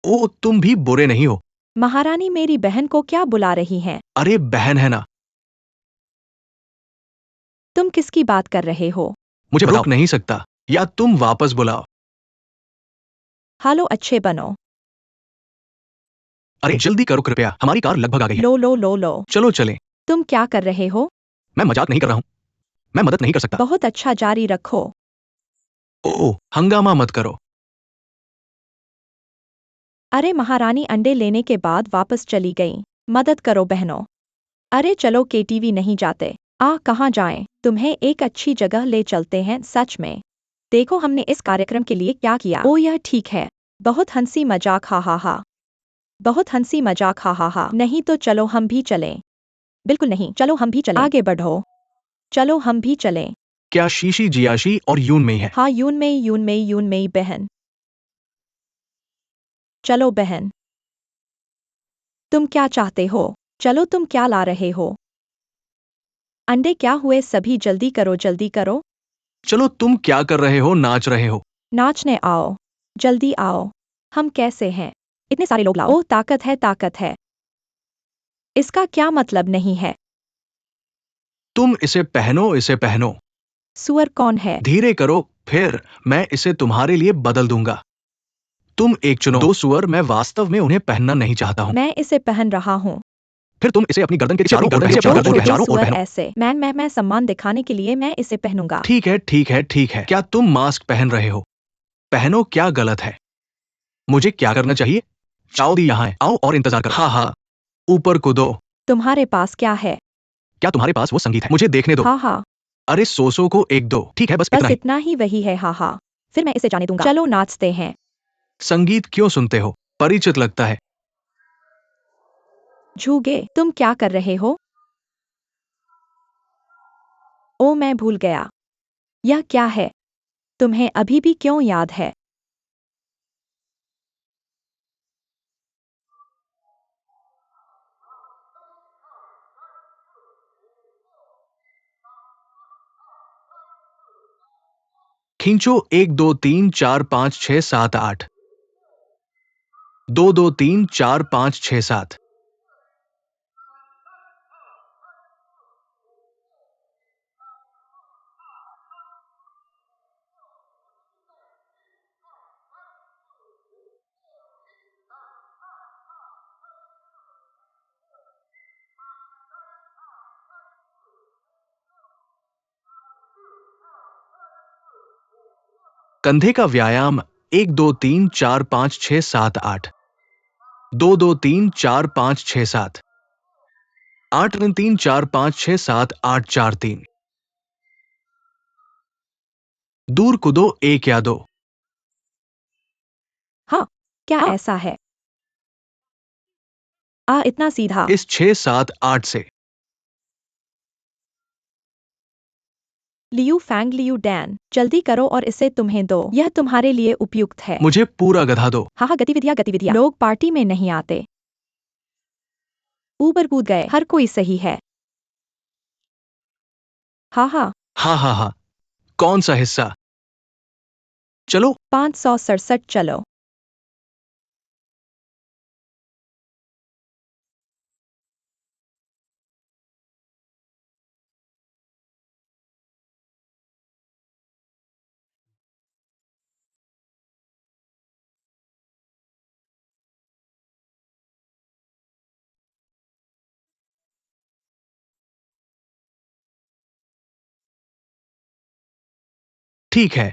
ओह, तुम भी बुरे नहीं हो। महारानी मेरी बहन को क्या बुला रही हैं? अरे बहन है ना। तुम किसकी बात कर रहे हो? मुझे रोक नहीं सकता। या तुम वापस बुलाओ। हालो, अच्छे बनो। अरे जल्दी करो कृपया, हमारी कार लगभग आ गई है। लो लो लो लो। चलो चलें। तुम क्या कर रहे हो? मैं मजाक नहीं कर रहा हूँ। मैं मदद नहीं कर सकता। बहुत अच्छा, जारी रखो। ओह, हंगामा मत करो। अरे महारानी अंडे लेने के बाद वापस चली गई। मदद करो बहनों। अरे चलो, केटीवी नहीं जाते? कहाँ जाएं? तुम्हें एक अच्छी जगह ले चलते हैं। सच में। देखो हमने इस कार्यक्रम के लिए क्या किया। यह ठीक है। बहुत हंसी मजाक। हा हा हा। बहुत हंसी मजाक। हा हा हा। नहीं तो चलो हम भी चलें। बिल्कुल नहीं, चलो हम भी चलें। आगे बढ़ो। चलो हम भी चलें। क्या शीशी जियाशी और यून में है? हाँ, यून मई बहन। चलो बहन। तुम क्या चाहते हो? चलो, तुम क्या ला रहे हो? अंडे क्या हुए? सभी जल्दी करो जल्दी करो। चलो तुम क्या कर रहे हो? नाच रहे हो? नाचने आओ। जल्दी आओ। हम कैसे हैं? इतने सारे लोग लाओ। ताकत है ताकत है। इसका क्या मतलब नहीं है? तुम इसे पहनो। सुअर कौन है? धीरे करो, फिर मैं इसे तुम्हारे लिए बदल दूंगा। तुम एक चुनो। दो सुअर, मैं वास्तव में उन्हें पहनना नहीं चाहता हूँ। मैं इसे पहन रहा हूँ। फिर तुम इसे अपनी गर्दन के चारों ओर दो गर्दन के छोटे चारों ओर सुअर पहनो। ऐसे। मैं सम्मान दिखाने के लिए मैं इसे पहनूंगा। ठीक है, ठीक है, ठीक है। क्या तुम मास्क पहन रहे हो? पहनो, क्या गलत है? मुझे क्या करना चाहिए? चाओ दी यहाँ है, आओ और इंतजार करो। हाँ हाँ, ऊपर कूदो। तुम्हारे पास क्या है? क्या तुम्हारे पास वो संगीत है? मुझे देखने दो। हाँ हाँ, अरे सोसो को एक दो। ठीक है, बस इतना बस ही। इतना ही वही है। हाँ हाँ, फिर मैं इसे जाने दूंगा। चलो नाचते हैं। संगीत क्यों सुनते हो? परिचित लगता है। झूगे, तुम क्या कर रहे हो? ओ मैं भूल गया। यह क्या है? तुम्हें अभी भी क्यों याद है? खींचो, 1 2 3 4 5 6 7 8। 2 2 3 4 5 6 7। कंधे का व्यायाम। 1 2 3 4 5 6 7 8। 2 2 3 4 5 6 7। 8 3 4 5 6 7 8 4 3। दूर कूदो, एक या दो। हाँ, क्या ऐसा है? इतना सीधा। इस 6 7 8 से। लियू फैंग लियू डैन, जल्दी करो और इसे तुम्हें दो। यह तुम्हारे लिए उपयुक्त है। मुझे पूरा गधा दो। हाँ हाँ, गतिविधियाँ गतिविधियाँ। लोग पार्टी में नहीं आते। ऊपर कूद गए। हर कोई सही है। हाँ हाँ। हाँ हाँ हाँ। कौन सा हिस्सा? चलो। 567 चलो। ठीक है।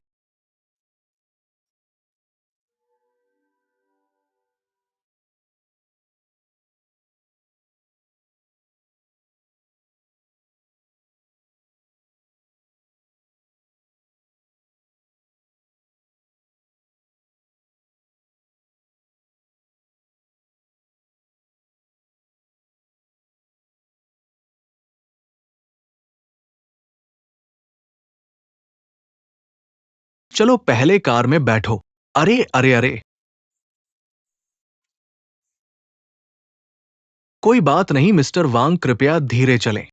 चलो पहले कार में बैठो। अरे अरे अरे। कोई बात नहीं मिस्टर वांग, कृपया धीरे चलें।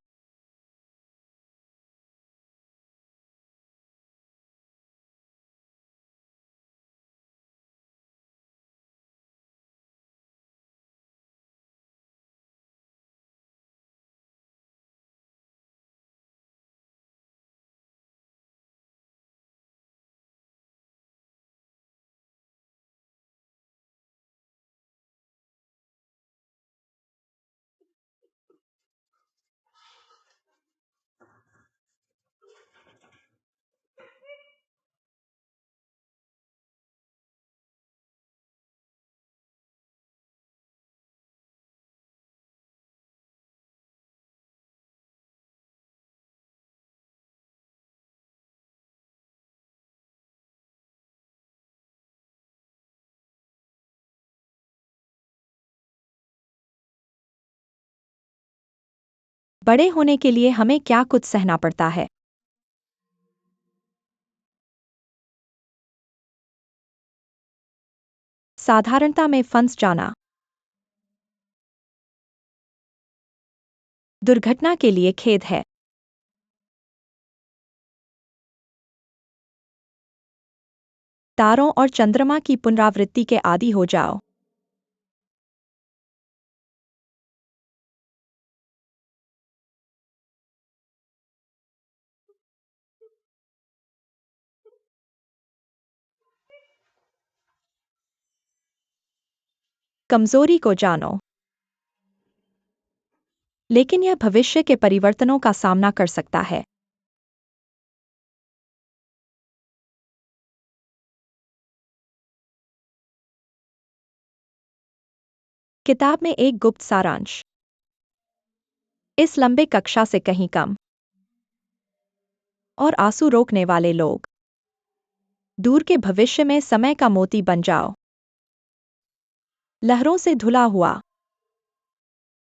बड़े होने के लिए हमें क्या कुछ सहना पड़ता है। साधारणता में फंस जाना। दुर्घटना के लिए खेद है। तारों और चंद्रमा की पुनरावृत्ति के आदी हो जाओ। कमजोरी को जानो, लेकिन यह भविष्य के परिवर्तनों का सामना कर सकता है। किताब में एक गुप्त सारांश। इस लंबे कक्षा से कहीं कम और आंसू रोकने वाले लोग। दूर के भविष्य में समय का मोती बन जाओ। लहरों से धुला हुआ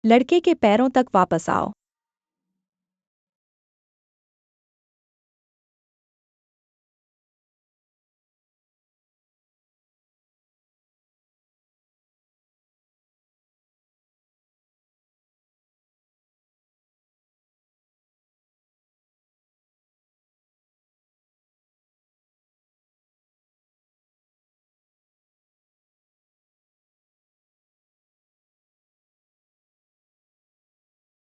लड़के के पैरों तक वापस आओ।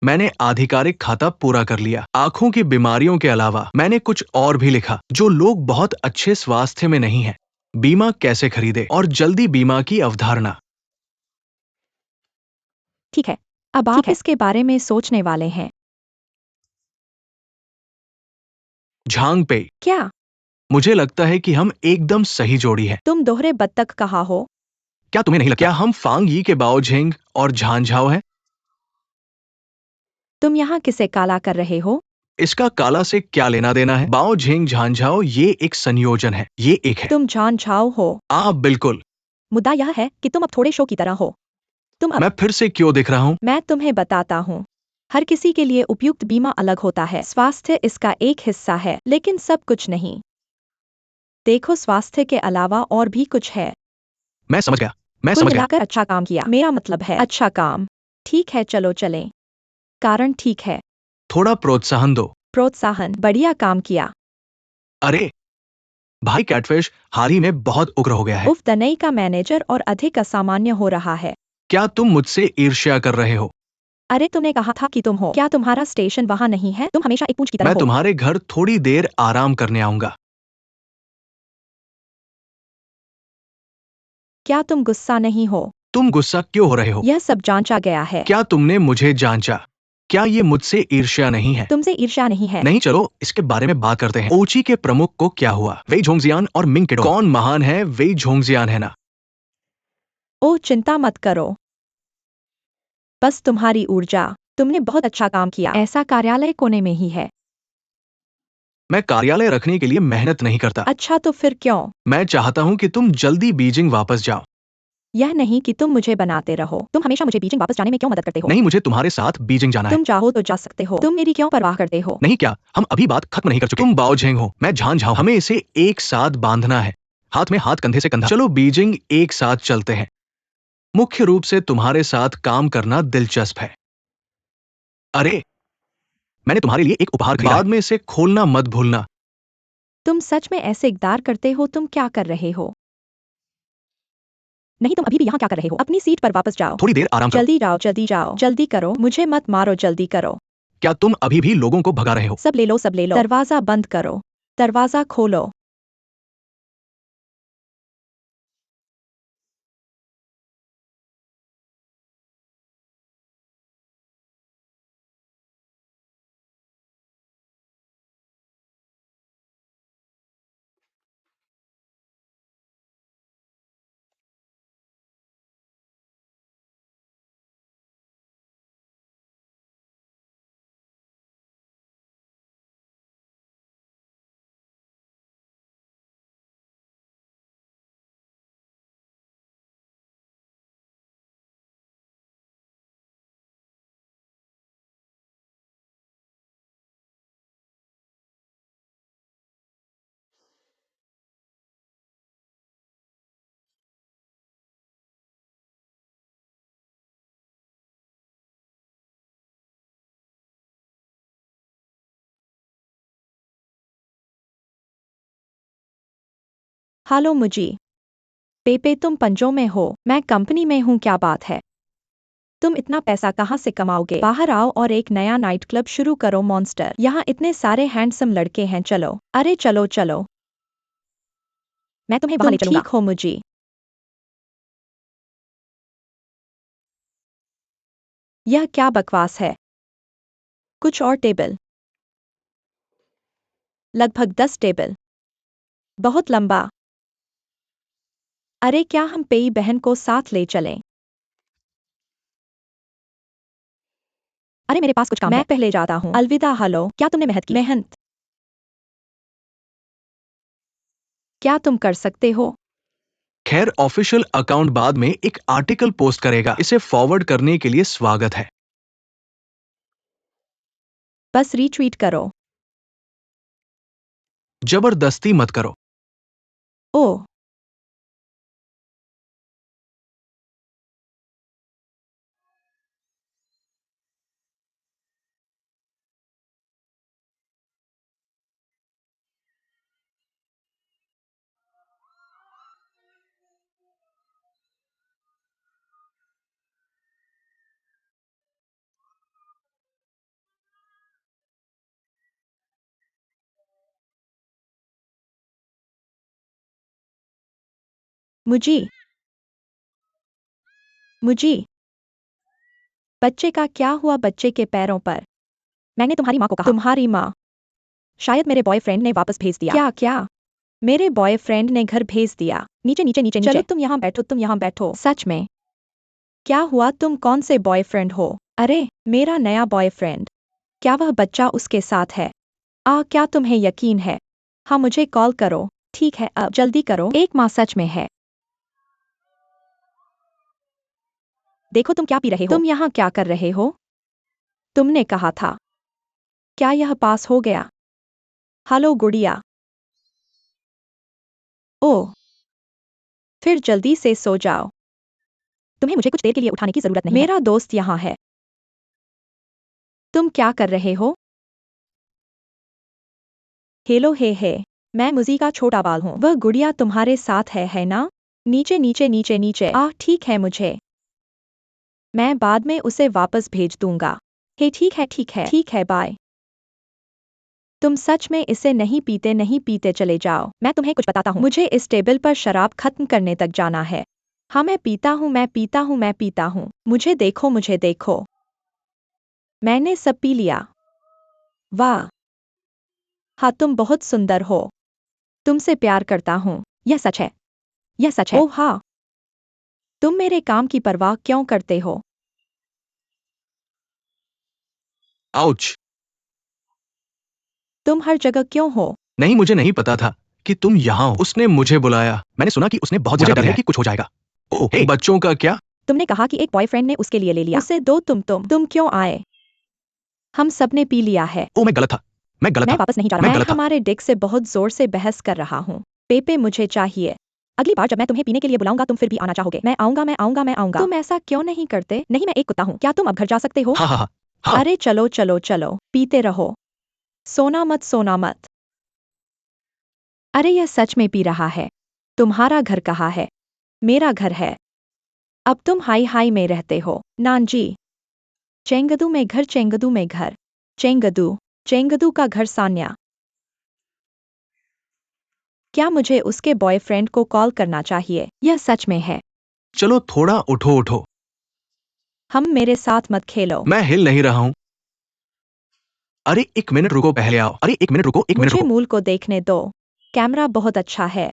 मैंने आधिकारिक खाता पूरा कर लिया। आंखों की बीमारियों के अलावा मैंने कुछ और भी लिखा जो लोग बहुत अच्छे स्वास्थ्य में नहीं हैं। बीमा कैसे खरीदे और जल्दी बीमा की अवधारणा। ठीक है, अब आप इसके बारे में सोचने वाले हैं। झांग पे, क्या मुझे लगता है कि हम एकदम सही जोड़ी हैं। तुम दोहरे बत्तख कहा हो? क्या तुम्हें नहीं लगता? क्या हम फांग यी के बाओ झेंग और झांझाओ हैं? तुम यहाँ किसे काला कर रहे हो? इसका काला से क्या लेना देना है? बाओ झेंग झांझाओ ये एक संयोजन है, ये एक है। तुम जान झाओ हो। बिल्कुल। मुद्दा यह है कि तुम अब थोड़े शो की तरह हो। तुम अब मैं फिर से क्यों दिख रहा हूँ? मैं तुम्हें बताता हूँ। हर किसी के लिए उपयुक्त बीमा अलग होता है। स्वास्थ्य इसका एक हिस्सा है, लेकिन सब कुछ नहीं। देखो, स्वास्थ्य के अलावा और भी कुछ है। मैं समझ गया, मैं कुल समझ गया। मिलाकर अच्छा काम किया। मेरा मतलब है अच्छा काम। ठीक है, चलो चलें। कारण ठीक है। थोड़ा प्रोत्साहन दो। प्रोत्साहन, बढ़िया काम किया। अरे भाई, कैटफिश हाल ही में बहुत उग्र हो गया है। उफ, दनई का मैनेजर और अधिक असामान्य हो रहा है। क्या तुम मुझसे ईर्ष्या कर रहे हो? अरे, तुमने कहा था कि तुम हो। क्या तुम्हारा स्टेशन वहाँ नहीं है? तुम हमेशा एक पूंछ की तरह मैं हो। तुम्हारे घर थोड़ी देर आराम करने आऊंगा। क्या तुम गुस्सा नहीं हो? तुम गुस्सा क्यों हो रहे हो? यह सब जांचा गया है। क्या तुमने मुझे जांचा? क्या ये मुझसे ईर्ष्या नहीं है? तुमसे ईर्ष्या नहीं है। नहीं, चलो इसके बारे में बात करते हैं। ओची के प्रमुख को क्या हुआ? वेई झोंगजियान और मिंग किडो। कौन महान है? वेई झोंगजियान है ना? ओह, चिंता मत करो। बस तुम्हारी ऊर्जा। तुमने बहुत अच्छा काम किया। ऐसा कार्यालय कोने में ही है। मैं कार्यालय रखने के लिए मेहनत नहीं करता। अच्छा, तो फिर क्यों? मैं चाहता हूँ कि तुम जल्दी बीजिंग वापस जाओ। यह नहीं कि तुम मुझे बनाते रहो। तुम हमेशा मुझे बीजिंग वापस जाने में क्यों मदद करते हो? नहीं, मुझे तुम्हारे साथ बीजिंग जाना है। तुम चाहो तो जा सकते हो। तुम मेरी क्यों परवाह करते हो? नहीं, क्या हम अभी बात खत्म नहीं कर चुके? तुम बाओ झेंग हो, मैं झान झाओ। हमें इसे एक साथ बांधना है, हाथ में हाथ, कंधे से कंधा। चलो बीजिंग एक साथ चलते हैं। मुख्य रूप से तुम्हारे साथ काम करना दिलचस्प है। अरे, मैंने तुम्हारे लिए एक उपहार खरीदा है। बाद में इसे खोलना मत भूलना। तुम सच में ऐसे इकदार करते हो? तुम क्या कर रहे हो? नहीं, तुम अभी भी यहाँ क्या कर रहे हो? अपनी सीट पर वापस जाओ। थोड़ी देर आराम करो। जल्दी जाओ, जल्दी जाओ, जल्दी करो। मुझे मत मारो, जल्दी करो। क्या तुम अभी भी लोगों को भगा रहे हो? सब ले लो, सब ले लो। दरवाजा बंद करो। दरवाजा खोलो। हालो मुजी। पेपे, तुम पंजों में हो, मैं कंपनी में हूँ। क्या बात है? तुम इतना पैसा कहाँ से कमाओगे? बाहर आओ और एक नया नाइट क्लब शुरू करो, मॉन्स्टर। यहाँ इतने सारे हैंडसम लड़के हैं। चलो, अरे चलो चलो। मैं तुम्हें वहाँ ले चलूंगा। ठीक हो मुजी। यह क्या बकवास है? कुछ और टेबल। लगभग 10 टेबल। बहुत लंबा। अरे क्या हम पेई बहन को साथ ले चलें? अरे मेरे पास कुछ काम है। मैं पहले जाता हूँ। अलविदा। हेलो, क्या तुमने मेहनत की? मेहनत? क्या तुम कर सकते हो? खैर, ऑफिशियल अकाउंट बाद में एक आर्टिकल पोस्ट करेगा। इसे फॉरवर्ड करने के लिए स्वागत है। बस रीट्वीट करो। जबरदस्ती मत करो। ओह, मुझे मुझे बच्चे का क्या हुआ? बच्चे के पैरों पर। मैंने तुम्हारी माँ को कहा। तुम्हारी माँ? शायद मेरे बॉयफ्रेंड ने वापस भेज दिया। क्या क्या? मेरे बॉयफ्रेंड ने घर भेज दिया। नीचे नीचे नीचे नीचे। चलो तुम यहाँ बैठो, तुम यहाँ बैठो। सच में? क्या हुआ? तुम कौन से बॉयफ्रेंड हो? अरे, मेरा नया बॉयफ्रेंड। क्या वह बच्चा उसके साथ है? क्या तुम्हें यकीन है? हाँ, मुझे कॉल करो। ठीक है, अब जल्दी करो। एक माँ सच में है। देखो तुम क्या पी रहे हो? तुम यहाँ क्या कर रहे हो? तुमने कहा था। क्या यह पास हो गया? हेलो गुड़िया। ओह, फिर जल्दी से सो जाओ। तुम्हें मुझे कुछ देर के लिए उठाने की जरूरत नहीं है। मेरा दोस्त यहाँ है। तुम क्या कर रहे हो? हेलो हे, मैं मुजी का छोटा बाल हूँ। वह गुड़िया तुम्हारे साथ है ना? नीचे नीचे नीचे नीचे। ठीक है, मुझे। मैं बाद में उसे वापस भेज दूंगा। हे ठीक है ठीक है ठीक है, बाय। तुम सच में इसे नहीं पीते? नहीं पीते, चले जाओ। मैं तुम्हें कुछ बताता हूँ। मुझे इस टेबल पर शराब खत्म करने तक जाना है। हाँ, मैं पीता हूँ, मैं पीता हूँ, मैं पीता हूँ। मुझे देखो, मुझे देखो। मैंने सब पी लिया। वाह। हाँ, तुम बहुत सुंदर हो। तुमसे प्यार करता हूँ। यह सच है। यह सच है। ओह हाँ। तुम मेरे काम की परवाह क्यों करते हो? आउच। तुम हर जगह क्यों हो? नहीं, मुझे नहीं पता था कि तुम यहाँ हो। उसने मुझे बुलाया। मैंने सुना कि उसने बहुत ज्यादा डर है कि कुछ हो जाएगा। ओह, हे, बच्चों का क्या? तुमने कहा कि एक बॉयफ्रेंड ने उसके लिए ले लिया। उसे दो। तुम क्यों आए? हम सबने पी लिया है। ओह, मैं गलत था। मैं गलत मैं था। वापस नहीं जा रहा। मैं मैं गलत था। हमारे डेक से बहुत जोर से बहस कर रहा हूँ। पेपे मुझे चाहिए। अगली बार जब मैं तुम्हें पीने के लिए बुलाऊंगा तुम फिर भी आना चाहोगे। मैं आऊंगा, मैं आऊंगा, मैं आऊंगा। तुम ऐसा क्यों नहीं करते? नहीं, मैं एक कुत्ता हूँ। क्या तुम अब घर जा सकते हो? हाँ हाँ हाँ हाँ। अरे चलो चलो चलो, पीते रहो। सोना मत, सोना मत। अरे यह सच में पी रहा है। तुम्हारा घर कहाँ है? मेरा घर है। अब तुम हाई हाई में रहते हो। नानजी। चेंगदू में घर, चेंगदू में घर। चेंगदू। चेंगदू का घर सान्या। क्या मुझे उसके बॉयफ्रेंड को कॉल करना चाहिए? यह सच में है। चलो थोड़ा उठो उठो। हम मेरे साथ मत खेलो। मैं हिल नहीं रहा हूँ। अरे एक मिनट रुको, पहले आओ। अरे एक मिनट रुको, एक मिनट मुझे रुको। मूल को देखने दो। कैमरा बहुत अच्छा है।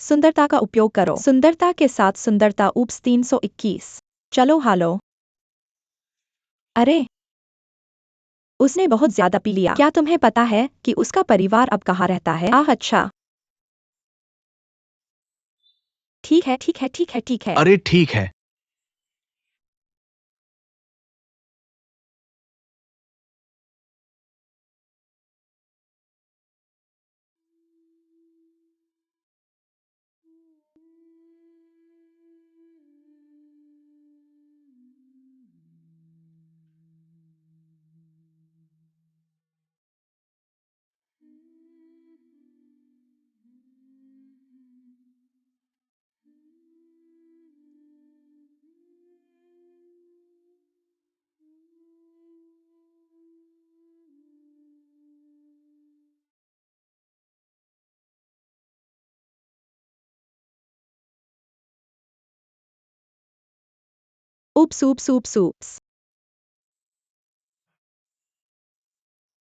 सुंदरता का उपयोग करो। सुंदरता के साथ सुंदरता। ऊप्स 321। चलो हालो। अरे, उसने बहुत ज्यादा पी लिया। क्या तुम्हें पता है कि उसका परिवार अब कहाँ रहता है? अच्छा। ठीक है ठीक है ठीक है ठीक है। अरे ठीक है। Oops, oops, oops, oops.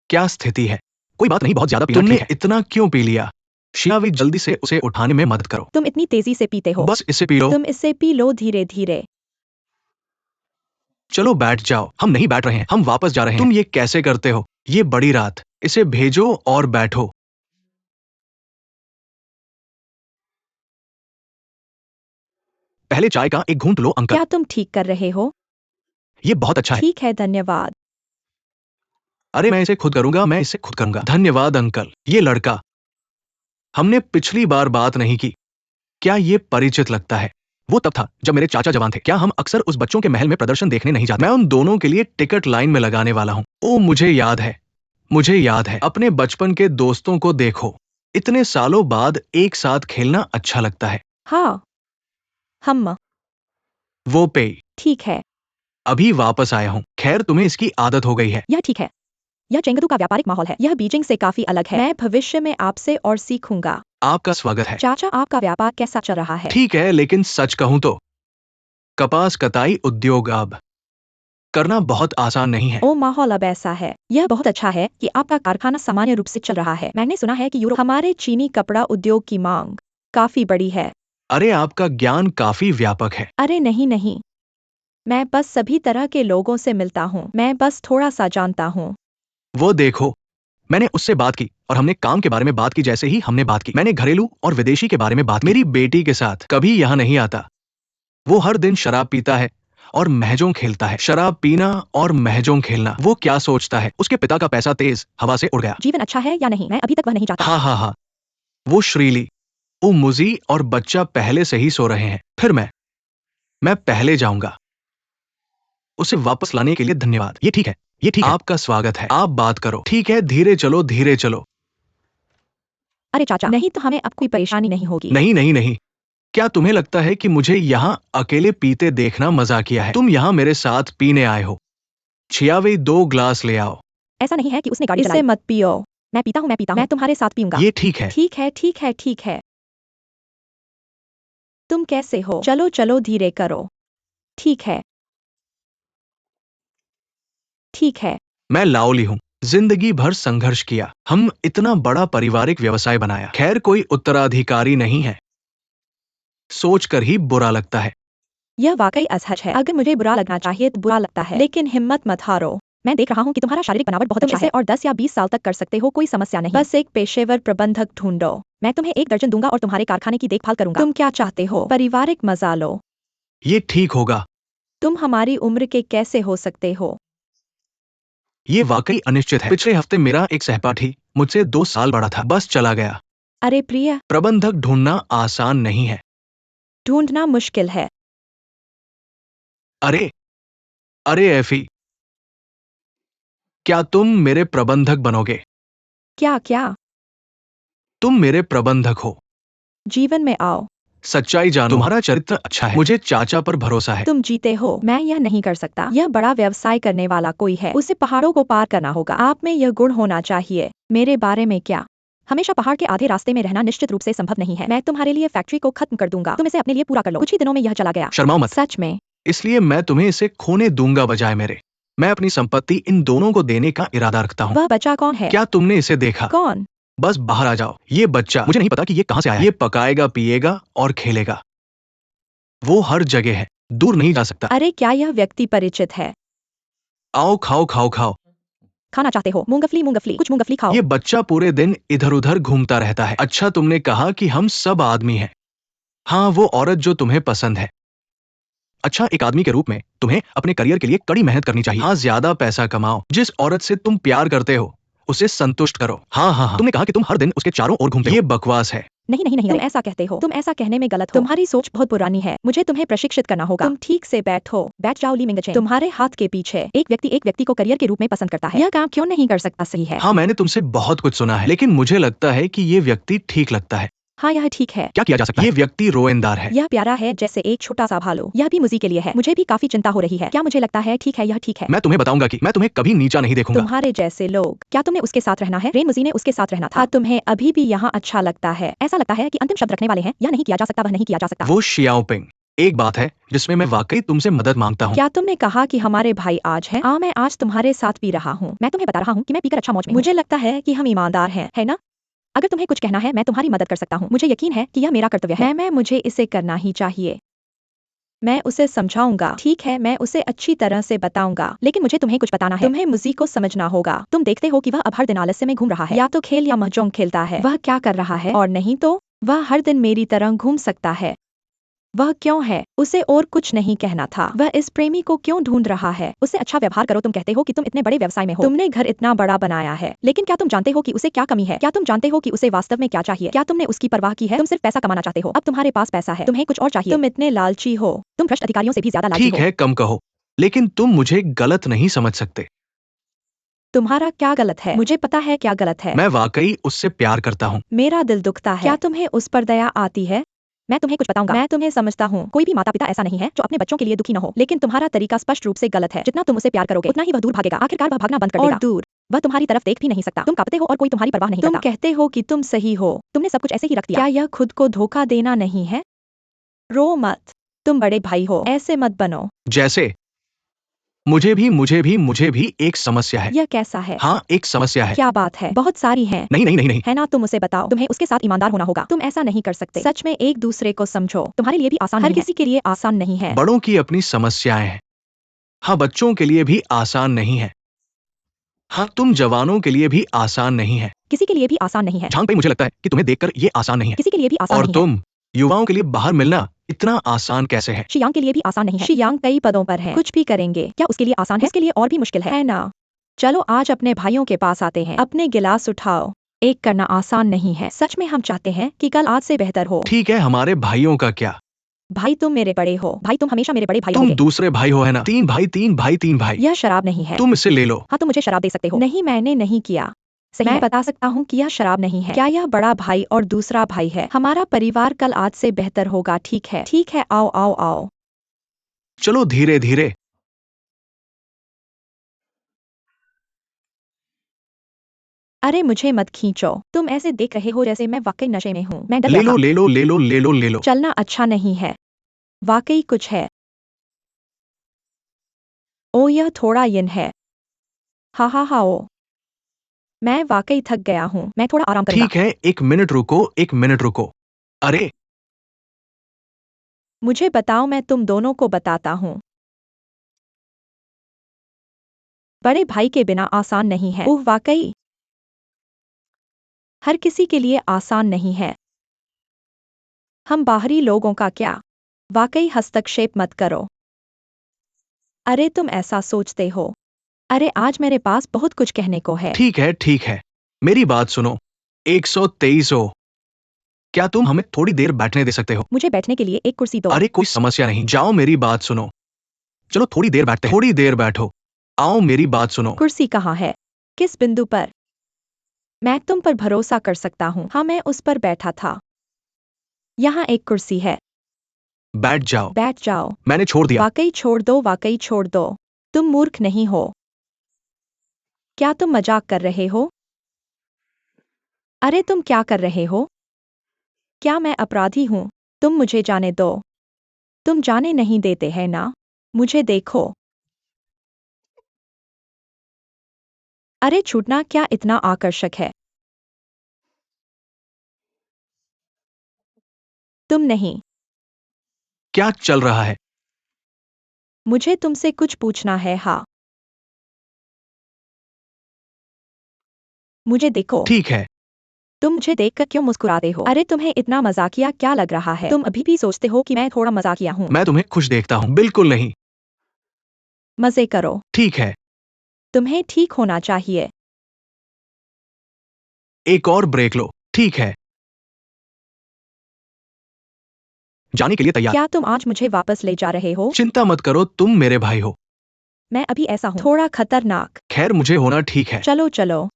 क्या स्थिति है? कोई बात नहीं, बहुत ज्यादा पीना तुमने इतना क्यों पी लिया? शियावी, जल्दी से उसे उठाने में मदद करो। तुम इतनी तेजी से पीते हो। बस इसे पी लो। तुम इसे पी लो धीरे धीरे। चलो बैठ जाओ। हम नहीं बैठ रहे हैं, हम वापस जा रहे हैं। तुम ये कैसे करते हो? ये बड़ी रात। इसे भेजो और बैठो। पहले चाय का एक घूंट लो अंकल। क्या तुम ठीक कर रहे हो? ये बहुत अच्छा है। ठीक है, धन्यवाद। अरे मैं इसे खुद करूंगा, मैं इसे खुद करूंगा। धन्यवाद अंकल। ये लड़का, हमने पिछली बार बात नहीं की। क्या ये परिचित लगता है? वो तब था जब मेरे चाचा जवान थे। क्या हम अक्सर उस बच्चों के महल में प्रदर्शन देखने नहीं जाते? मैं उन दोनों के लिए टिकट लाइन में लगाने वाला हूँ। ओ मुझे याद है, मुझे याद है। अपने बचपन के दोस्तों को देखो, इतने सालों बाद एक साथ खेलना अच्छा लगता है। हाँ, हम वो पे ठीक है। अभी वापस आया हूँ। खैर तुम्हें इसकी आदत हो गई है। यह ठीक है। यह चेंगतू का व्यापारिक माहौल है। यह बीजिंग से काफी अलग है। मैं भविष्य में आपसे और सीखूंगा। आपका स्वागत है। चाचा, आपका व्यापार कैसा चल रहा है? ठीक है, लेकिन सच कहूं तो कपास कताई उद्योग अब करना बहुत आसान नहीं है। ओ, माहौल अब ऐसा है। यह बहुत अच्छा है कि आपका कारखाना सामान्य रूप से चल रहा है। मैंने सुना है कि यूरोप हमारे चीनी कपड़ा उद्योग की मांग काफी बड़ी है। अरे आपका ज्ञान काफी व्यापक है। अरे नहीं नहीं, मैं बस सभी तरह के लोगों से मिलता हूँ। मैं बस थोड़ा सा जानता हूँ। वो देखो, मैंने उससे बात की और हमने काम के बारे में बात की जैसे ही हमने बात की। मैंने घरेलू और विदेशी के बारे में बात की। मेरी बेटी के साथ कभी यहाँ नहीं आता। वो हर दिन शराब पीता है और महजों खेलता है। शराब पीना और महजों खेलना। वो क्या सोचता है? उसके पिता का पैसा तेज हवा से उड़ गया। जीवन अच्छा है या नहीं, मैं अभी तक वह नहीं चाहता। हाँ हाँ हाँ। वो श्रीली, वो मुजी और बच्चा पहले से ही सो रहे हैं। फिर मैं पहले जाऊंगा। उसे वापस लाने के लिए धन्यवाद। ये ठीक है, ये ठीक है। आपका स्वागत है। आप बात करो। ठीक है, धीरे चलो, धीरे चलो। अरे चाचा, नहीं तो हमें अब कोई परेशानी नहीं होगी। नहीं नहीं नहीं। क्या तुम्हें लगता है कि मुझे यहाँ अकेले पीते देखना मजाकिया है? तुम यहाँ मेरे साथ पीने आए हो। छियावे 2 ग्लास ले आओ। ऐसा नहीं है कि उसने गाड़ी चलाई। इसे मत पियो। मैं पीता हूँ, मैं पीता हूँ। मैं तुम्हारे साथ पीऊंगा। ये ठीक है। ठीक है, ठीक है, ठीक है। तुम कैसे हो? चलो चलो, धीरे करो। ठीक है, ठीक है। मैं लाओली हूँ। जिंदगी भर संघर्ष किया। हम इतना बड़ा पारिवारिक व्यवसाय बनाया। खैर कोई उत्तराधिकारी नहीं है। सोचकर ही बुरा लगता है। यह वाकई असहज है। अगर मुझे बुरा लगना चाहिए तो बुरा लगता है, लेकिन हिम्मत मत हारो। मैं देख रहा हूँ कि तुम्हारा शारीरिक बनावट बहुत अच्छा है और 10 या 20 साल तक कर सकते हो, कोई समस्या नहीं। बस एक पेशेवर प्रबंधक ढूंढो। मैं तुम्हें 1 दर्जन दूंगा और तुम्हारे कारखाने की देखभाल करूंगा। तुम क्या चाहते हो? पारिवारिक मजा लो। ये ठीक होगा। तुम हमारी उम्र के कैसे हो सकते हो? ये वाकई अनिश्चित है। पिछले हफ्ते मेरा एक सहपाठी मुझसे 2 साल बड़ा था, बस चला गया। अरे प्रिय, प्रबंधक ढूंढना आसान नहीं है। ढूंढना मुश्किल है। अरे अरे एफी, क्या तुम मेरे प्रबंधक बनोगे? क्या क्या? तुम मेरे प्रबंधक हो। जीवन में आओ। सच्चाई जानो। तुम्हारा चरित्र अच्छा है। मुझे चाचा पर भरोसा है। तुम जीते हो। मैं यह नहीं कर सकता। यह बड़ा व्यवसाय करने वाला कोई है। उसे पहाड़ों को पार करना होगा। आप में यह गुण होना चाहिए। मेरे बारे में क्या? हमेशा पहाड़ के आधे रास्ते में रहना निश्चित रूप से संभव नहीं है। मैं तुम्हारे लिए फैक्ट्री को खत्म कर दूंगा। तुम इसे अपने लिए पूरा कर लो। कुछ ही दिनों में यह चला गया। शर्माओ मत। सच में। इसलिए मैं तुम्हें इसे खोने दूंगा बजाय मेरे। मैं अपनी संपत्ति इन दोनों को देने का इरादा रखता हूँ। वह बच्चा कौन है? क्या तुमने इसे देखा? कौन? बस बाहर आ जाओ। ये बच्चा, मुझे नहीं पता कि ये कहाँ से आया है। ये पकाएगा, पिएगा और खेलेगा। वो हर जगह है, दूर नहीं जा सकता। अरे क्या यह व्यक्ति परिचित है? आओ खाओ खाओ खाओ। खाना चाहते हो? मूंगफली मूंगफली, कुछ मूंगफली खाओ। ये बच्चा पूरे दिन इधर उधर घूमता रहता है। अच्छा तुमने कहा कि हम सब आदमी हैं। हाँ, वो औरत जो तुम्हें पसंद है। अच्छा, एक आदमी के रूप में तुम्हें अपने करियर के लिए कड़ी मेहनत करनी चाहिए। हाँ, ज्यादा पैसा कमाओ। जिस औरत से तुम प्यार करते हो उसे संतुष्ट करो। हाँ हाँ हाँ। तुमने कहा कि तुम हर दिन उसके चारों ओर घूमते हो। ये बकवास है। नहीं नहीं नहीं, तुम ऐसा कहते हो। तुम ऐसा कहने में गलत हो। तुम्हारी सोच बहुत पुरानी है। मुझे तुम्हें प्रशिक्षित करना होगा। तुम ठीक से बैठो। बैठ जाओ ली मिंगचे। तुम्हारे हाथ के पीछे एक व्यक्ति को करियर के रूप में पसंद करता है। यह काम क्यों नहीं कर सकता? सही है। हाँ, मैंने तुमसे बहुत कुछ सुना है, लेकिन मुझे लगता है कि ये व्यक्ति ठीक लगता है। हाँ, यह ठीक है। क्या किया जा सकता है? ये व्यक्ति रोएंदार है। यह प्यारा है जैसे एक छोटा सा भालू। यह भी मुझी के लिए है। मुझे भी काफी चिंता हो रही है। क्या मुझे लगता है ठीक है? यह ठीक है। मैं तुम्हें बताऊंगा कि मैं तुम्हें कभी नीचा नहीं देखूंगा। तुम्हारे जैसे लोग। क्या तुम्हें उसके साथ रहना है? रेन मुजी ने उसके साथ रहना था। तुम्हें अभी भी यहाँ अच्छा लगता है? ऐसा लगता है कि अंतिम शब्द रखने वाले हैं। यह नहीं किया जा सकता, वह नहीं किया जा सकता। वो शियाओपिंग एक बात है जिसमें मैं वाकई तुमसे मदद मांगता हूँ। क्या तुमने कहा कि हमारे भाई आज हैं? मैं आज तुम्हारे साथ पी रहा हूँ। मैं तुम्हें बता रहा हूँ कि मैं पीकर अच्छा मौज में हूँ। मुझे लगता है कि हम ईमानदार हैं, है ना? अगर तुम्हें कुछ कहना है मैं तुम्हारी मदद कर सकता हूँ। मुझे यकीन है कि यह मेरा कर्तव्य है। मैं मुझे इसे करना ही चाहिए। मैं उसे समझाऊंगा। ठीक है, मैं उसे अच्छी तरह से बताऊंगा। लेकिन मुझे तुम्हें कुछ बताना है। तुम्हें मुझी को समझना होगा। तुम देखते हो कि वह अब हर दिन आलस्य में घूम रहा है। या तो खेल या महजोंग खेलता है। वह क्या कर रहा है? और नहीं तो वह हर दिन मेरी तरह घूम सकता है। वह क्यों है? उसे और कुछ नहीं कहना था। वह इस प्रेमी को क्यों ढूंढ रहा है? उसे अच्छा व्यवहार करो। तुम कहते हो कि तुम इतने बड़े व्यवसाय में हो। तुमने घर इतना बड़ा बनाया है। लेकिन क्या तुम जानते हो कि उसे क्या कमी है? क्या तुम जानते हो कि उसे वास्तव में क्या चाहिए? क्या तुमने उसकी परवाह की है? तुम सिर्फ पैसा कमाना चाहते हो। अब तुम्हारे पास पैसा है, तुम्हें कुछ और चाहिए। तुम इतने लालची हो। तुम भ्रष्ट अधिकारियों से भी ज्यादा लालची ठीक हो। है, कम कहो, लेकिन तुम मुझे गलत नहीं समझ सकते। तुम्हारा क्या गलत है? मुझे पता है क्या गलत है। मैं वाकई उससे प्यार करता हूँ। मेरा दिल दुखता है। क्या तुम्हें उस पर दया आती है? मैं तुम्हें कुछ बताऊंगा। मैं तुम्हें समझता हूँ। कोई भी माता पिता ऐसा नहीं है जो अपने बच्चों के लिए दुखी न हो। लेकिन तुम्हारा तरीका स्पष्ट रूप से गलत है। जितना तुम उसे प्यार करोगे उतना ही वह दूर भागेगा। आखिरकार वह भागना बंद कर देगा। और दूर वह तुम्हारी तरफ देख भी नहीं सकता। तुम कांपते हो और कोई तुम्हारी परवाह नहीं करता। तुम कहते हो कि तुम सही हो। तुमने सब कुछ ऐसे ही रख दिया। क्या यह खुद को धोखा देना नहीं है? रो मत। तुम बड़े भाई हो, ऐसे मत बनो। जैसे मुझे भी एक समस्या है। यह कैसा है? हाँ, एक समस्या है। क्या बात है? बहुत सारी हैं। नहीं नहीं नहीं नहीं। है ना? तुम उसे बताओ। तुम्हें उसके साथ ईमानदार होना होगा। तुम ऐसा नहीं कर सकते। सच में एक दूसरे को समझो। तुम्हारे लिए भी आसान नहीं है। हर किसी के लिए आसान नहीं है। बड़ों की अपनी समस्याएं हैं। हाँ, बच्चों के लिए भी आसान नहीं है। हाँ, तुम जवानों के लिए भी आसान नहीं है। किसी के लिए भी आसान नहीं है। झांग पे मुझे लगता है कि तुम्हें देखकर ये आसान नहीं है। किसी के लिए भी आसान और नहीं है। तुम युवाओं के लिए बाहर मिलना इतना आसान कैसे है? शियांग के लिए भी आसान नहीं है। शियांग कई पदों पर है, कुछ भी करेंगे। क्या उसके लिए आसान है? उसके लिए और भी मुश्किल है ना? चलो आज अपने भाइयों के पास आते हैं। अपने गिलास उठाओ। एक करना आसान नहीं है। सच में हम चाहते हैं कि कल आज से बेहतर हो। ठीक है, हमारे भाइयों का क्या? भाई तुम मेरे बड़े हो। भाई तुम हमेशा मेरे बड़े भाई तुम रहोगे। दूसरे भाई हो, है ना? तीन भाई तीन भाई तीन भाई। यह शराब नहीं है। तुम इसे ले लो। हाँ, तुम मुझे शराब दे सकते हो। नहीं, मैंने नहीं किया। सही मैं बता सकता हूँ कि यह शराब नहीं है। क्या यह बड़ा भाई और दूसरा भाई है? हमारा परिवार कल आज से बेहतर होगा। ठीक है, ठीक है, आओ आओ आओ। चलो धीरे धीरे। अरे मुझे मत खींचो। तुम ऐसे देख रहे हो जैसे मैं वाकई नशे में हूँ। मैं डर ले गया लो था। ले लो ले लो ले लो ले लो। चलना अच्छा नहीं है। वाकई कुछ है। ओ यह थोड़ा यिन है। हा हा हा ओ। मैं वाकई थक गया हूँ। मैं थोड़ा आराम करूंगा। ठीक है, एक मिनट रुको, एक मिनट रुको। अरे मुझे बताओ, मैं तुम दोनों को बताता हूँ। बड़े भाई के बिना आसान नहीं है। ओह वाकई हर किसी के लिए आसान नहीं है। हम बाहरी लोगों का क्या? वाकई हस्तक्षेप मत करो। अरे तुम ऐसा सोचते हो। अरे आज मेरे पास बहुत कुछ कहने को है। ठीक है, मेरी बात सुनो। 123 हो। क्या तुम हमें थोड़ी देर बैठने दे सकते हो? मुझे बैठने के लिए एक कुर्सी दो। अरे कोई समस्या नहीं, जाओ मेरी बात सुनो। चलो थोड़ी देर बैठते हैं। थोड़ी देर बैठो। आओ मेरी बात सुनो। कुर्सी कहाँ है? किस बिंदु पर? मैं तुम पर भरोसा कर सकता हूँ। हाँ, मैं उस पर बैठा था। यहाँ एक कुर्सी है। बैठ जाओ। बैठ जाओ। मैंने छोड़ दिया। वाकई छोड़ दो, वाकई छोड़ दो। तुम मूर्ख नहीं हो। क्या तुम मजाक कर रहे हो? अरे तुम क्या कर रहे हो? क्या मैं अपराधी हूँ? तुम मुझे जाने दो। तुम जाने नहीं देते हैं ना? मुझे देखो। अरे छूटना क्या इतना आकर्षक है? तुम नहीं। क्या चल रहा है? मुझे तुमसे कुछ पूछना है। हाँ, मुझे देखो। ठीक है। तुम मुझे देखकर क्यों मुस्कुराते हो? अरे तुम्हें इतना मजाकिया क्या लग रहा है? तुम अभी भी सोचते हो कि मैं थोड़ा मजाकिया हूँ? मैं तुम्हें खुश देखता हूँ। बिल्कुल नहीं। मजे करो। ठीक है, तुम्हें ठीक होना चाहिए। एक और ब्रेक लो। ठीक है, जाने के लिए तैयार? क्या तुम आज मुझे वापस ले जा रहे हो? चिंता मत करो, तुम मेरे भाई हो। मैं अभी ऐसा हूँ, थोड़ा खतरनाक। खैर, मुझे होना ठीक है। चलो चलो।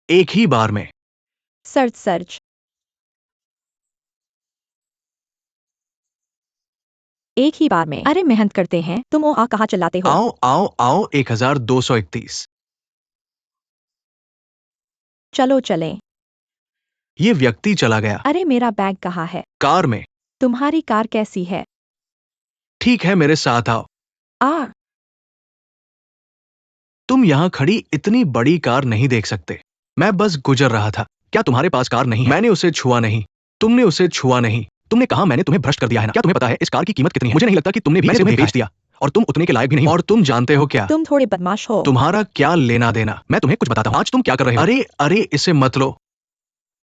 एक ही बार में। Search search. एक ही बार में। अरे मेहनत करते हैं। तुम ओ आ कहाँ चलाते हो? आओ आओ आओ, 1231। चलो चलें। ये व्यक्ति चला गया। अरे मेरा बैग कहाँ है? कार में। तुम्हारी कार कैसी है? ठीक है, मेरे साथ आओ। आ, तुम यहाँ खड़ी इतनी बड़ी कार नहीं देख सकते। मैं बस गुजर रहा था। क्या तुम्हारे पास कार नहीं है? मैंने उसे छुआ नहीं। तुमने उसे छुआ नहीं। तुमने कहा मैंने तुम्हें भ्रष्ट कर दिया है ना? क्या तुम्हें पता है इस कार की कीमत कितनी है? मुझे नहीं लगता कि तुमने भी इसे उन्हें बेच दिया और तुम उतने के लायक भी नहीं हो। और तुम जानते हो क्या? तुम थोड़े बदमाश हो। तुम्हारा क्या लेना देना? मैं तुम्हें कुछ बताता हूँ। आज तुम क्या कर रहे हो? अरे अरे, इसे मत लो।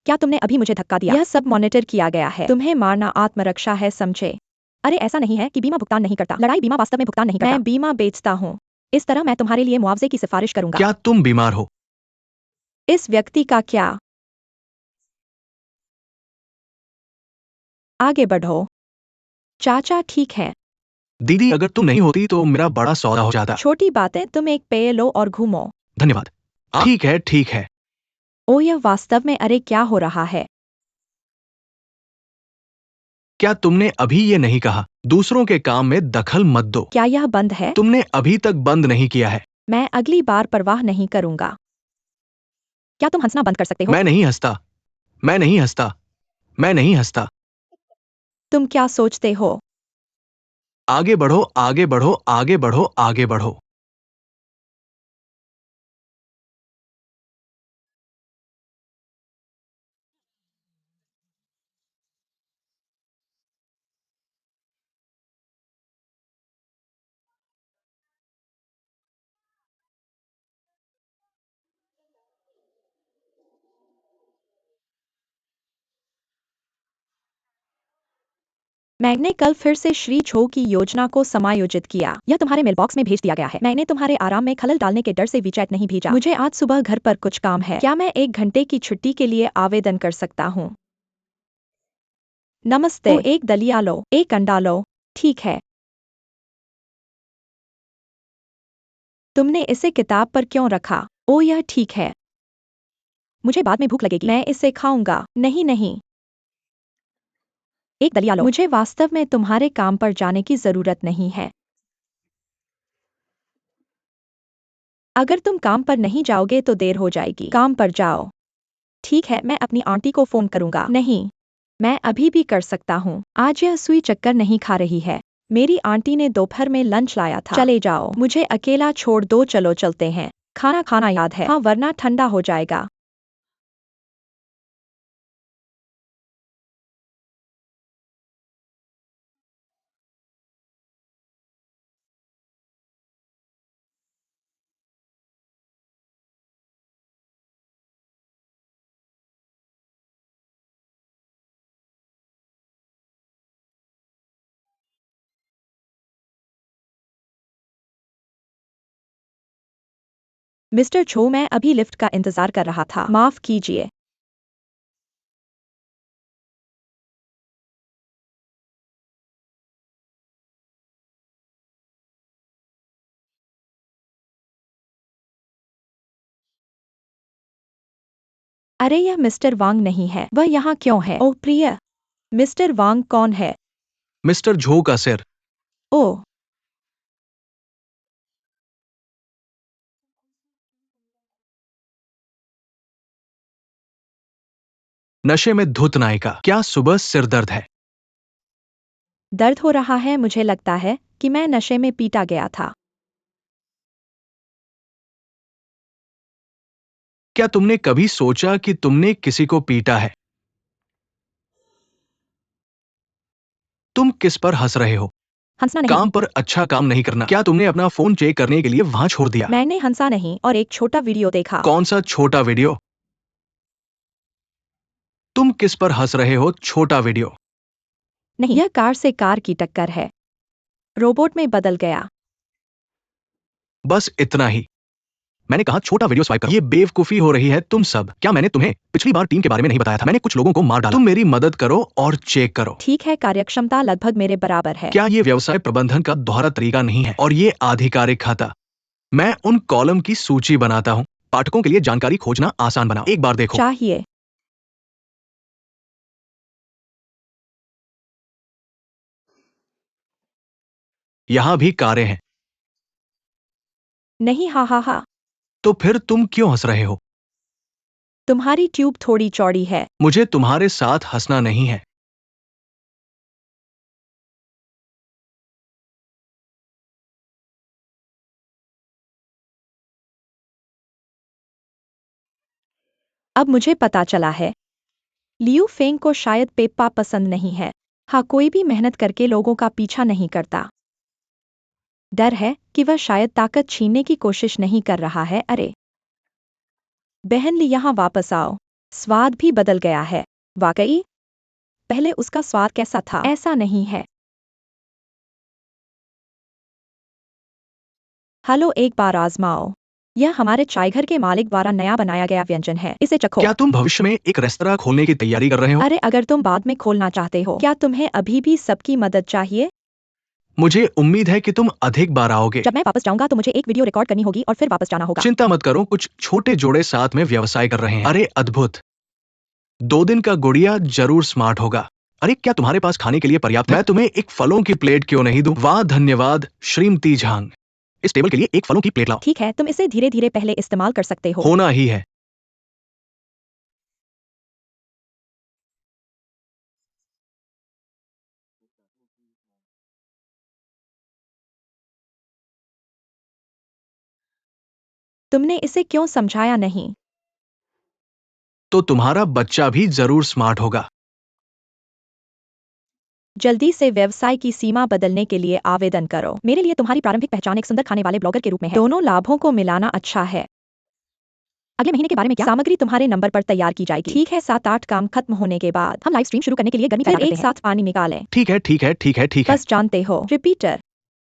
क्या तुमने अभी मुझे धक्का दिया? यह सब मॉनिटर किया गया है। तुम्हें मारना आत्मरक्षा है, समझे? अरे ऐसा नहीं है कि बीमा भुगतान नहीं करता। लड़ाई बीमा वास्तव में भुगतान नहीं करता। मैं बीमा बेचता हूँ। इस तरह मैं तुम्हारे लिए मुआवजे की सिफारिश करूंगा। क्या तुम बीमार हो? इस व्यक्ति का क्या? आगे बढ़ो। चाचा ठीक है। दीदी, अगर तुम नहीं होती तो मेरा बड़ा सौदा हो जाता। छोटी बातें, तुम एक पेय लो और घूमो। धन्यवाद। ठीक है, ठीक है। ओ यह वास्तव में, अरे क्या हो रहा है? क्या तुमने अभी ये नहीं कहा दूसरों के काम में दखल मत दो? क्या यह बंद है? तुमने अभी तक बंद नहीं किया है। मैं अगली बार परवाह नहीं करूंगा। क्या तुम हंसना बंद कर सकते हो? मैं नहीं हंसता। मैं नहीं हंसता। मैं नहीं हंसता। तुम क्या सोचते हो? आगे बढ़ो, आगे बढ़ो, आगे बढ़ो, आगे बढ़ो। मैंने कल फिर से श्री छो की योजना को समायोजित किया। यह तुम्हारे मेलबॉक्स में भेज दिया गया है। मैंने तुम्हारे आराम में खलल डालने के डर से वीचैट नहीं भेजा। मुझे आज सुबह घर पर कुछ काम है। क्या मैं 1 घंटे की छुट्टी के लिए आवेदन कर सकता हूँ? नमस्ते। तो एक दलिया लो, एक अंडा लो। ठीक है। तुमने इसे किताब पर क्यों रखा? ओ यह ठीक है। मुझे बाद में भूख लगेगी। मैं इसे खाऊंगा। नहीं नहीं, एक दलिया लो। मुझे वास्तव में तुम्हारे काम पर जाने की जरूरत नहीं है। अगर तुम काम पर नहीं जाओगे तो देर हो जाएगी। काम पर जाओ। ठीक है, मैं अपनी आंटी को फोन करूंगा। नहीं, मैं अभी भी कर सकता हूँ। आज यह सुई चक्कर नहीं खा रही है। मेरी आंटी ने दोपहर में लंच लाया था। चले जाओ, मुझे अकेला छोड़ दो। चलो चलते हैं। खाना खाना याद है? हाँ, वरना ठंडा हो जाएगा। मिस्टर छो, मैं अभी लिफ्ट का इंतजार कर रहा था। माफ कीजिए। अरे यह मिस्टर वांग नहीं है। वह यहाँ क्यों है? ओह प्रिय, मिस्टर वांग कौन है? मिस्टर झो का सिर। ओह, नशे में धुत नायिका। क्या सुबह सिर दर्द है? दर्द हो रहा है। मुझे लगता है कि मैं नशे में पीटा गया था। क्या तुमने कभी सोचा कि तुमने किसी को पीटा है? तुम किस पर हंस रहे हो? हंसना नहीं। काम पर अच्छा काम नहीं करना। क्या तुमने अपना फोन चेक करने के लिए वहां छोड़ दिया? मैंने हंसा नहीं और एक छोटा वीडियो देखा। कौन सा छोटा वीडियो? तुम किस पर हंस रहे हो? छोटा वीडियो? नहीं, यह कार से कार की टक्कर है। रोबोट में बदल गया। बस इतना ही। मैंने कहा छोटा वीडियो स्वाइप करो। ये बेवकूफी हो रही है तुम सब। क्या मैंने तुम्हें पिछली बार टीम के बारे में नहीं बताया था? मैंने कुछ लोगों को मार डाला। तुम मेरी मदद करो और चेक करो। ठीक है, कार्यक्षमता लगभग मेरे बराबर है। क्या ये व्यवसाय प्रबंधन का दोहरा तरीका नहीं है? और ये आधिकारिक खाता। मैं उन कॉलम की सूची बनाता हूँ। पाठकों के लिए जानकारी खोजना आसान बनाओ। एक बार देखो। चाहिए? यहाँ भी कारें हैं। नहीं, हा हा हा। तो फिर तुम क्यों हंस रहे हो? तुम्हारी ट्यूब थोड़ी चौड़ी है। मुझे तुम्हारे साथ हंसना नहीं है। अब मुझे पता चला है लियू फेंग को शायद पेप्पा पसंद नहीं है। हाँ, कोई भी मेहनत करके लोगों का पीछा नहीं करता। डर है कि वह शायद ताकत छीनने की कोशिश नहीं कर रहा है। अरे बहन ली, यहाँ वापस आओ। स्वाद भी बदल गया है। वाकई? पहले उसका स्वाद कैसा था? ऐसा नहीं है। हेलो, एक बार आजमाओ। यह हमारे चाय घर के मालिक द्वारा नया बनाया गया व्यंजन है। इसे चखो। क्या तुम भविष्य में एक रेस्तरां खोलने की तैयारी कर रहे हो? अरे अगर तुम बाद में खोलना चाहते हो, क्या तुम्हें अभी भी सबकी मदद चाहिए? मुझे उम्मीद है कि तुम अधिक बार आओगे। जब मैं वापस जाऊंगा तो मुझे एक वीडियो रिकॉर्ड करनी होगी और फिर वापस जाना होगा। चिंता मत करो, कुछ छोटे जोड़े साथ में व्यवसाय कर रहे हैं। अरे अद्भुत! 2 दिन का गुड़िया जरूर स्मार्ट होगा। अरे क्या तुम्हारे पास खाने के लिए पर्याप्त है? मैं तुम्हें एक फलों की प्लेट क्यों नहीं दूं? वाह धन्यवाद श्रीमती झांग। इस टेबल के लिए एक फलों की प्लेट लाओ। ठीक है, तुम इसे धीरे धीरे पहले इस्तेमाल कर सकते हो। होना ही है। तुमने इसे क्यों समझाया नहीं? तो तुम्हारा बच्चा भी जरूर स्मार्ट होगा। जल्दी से व्यवसाय की सीमा बदलने के लिए आवेदन करो। मेरे लिए तुम्हारी प्रारंभिक पहचान एक सुंदर खाने वाले ब्लॉगर के रूप में है। दोनों लाभों को मिलाना अच्छा है। अगले महीने के बारे में क्या? सामग्री तुम्हारे नंबर पर तैयार की जाएगी। ठीक है, 7-8 काम खत्म होने के बाद हम लाइव स्ट्रीम शुरू करने के लिए गर्मी फैला देते हैं। एक साथ पानी निकालें। ठीक है ठीक है ठीक है ठीक है। बस जानते हो, रिपीटर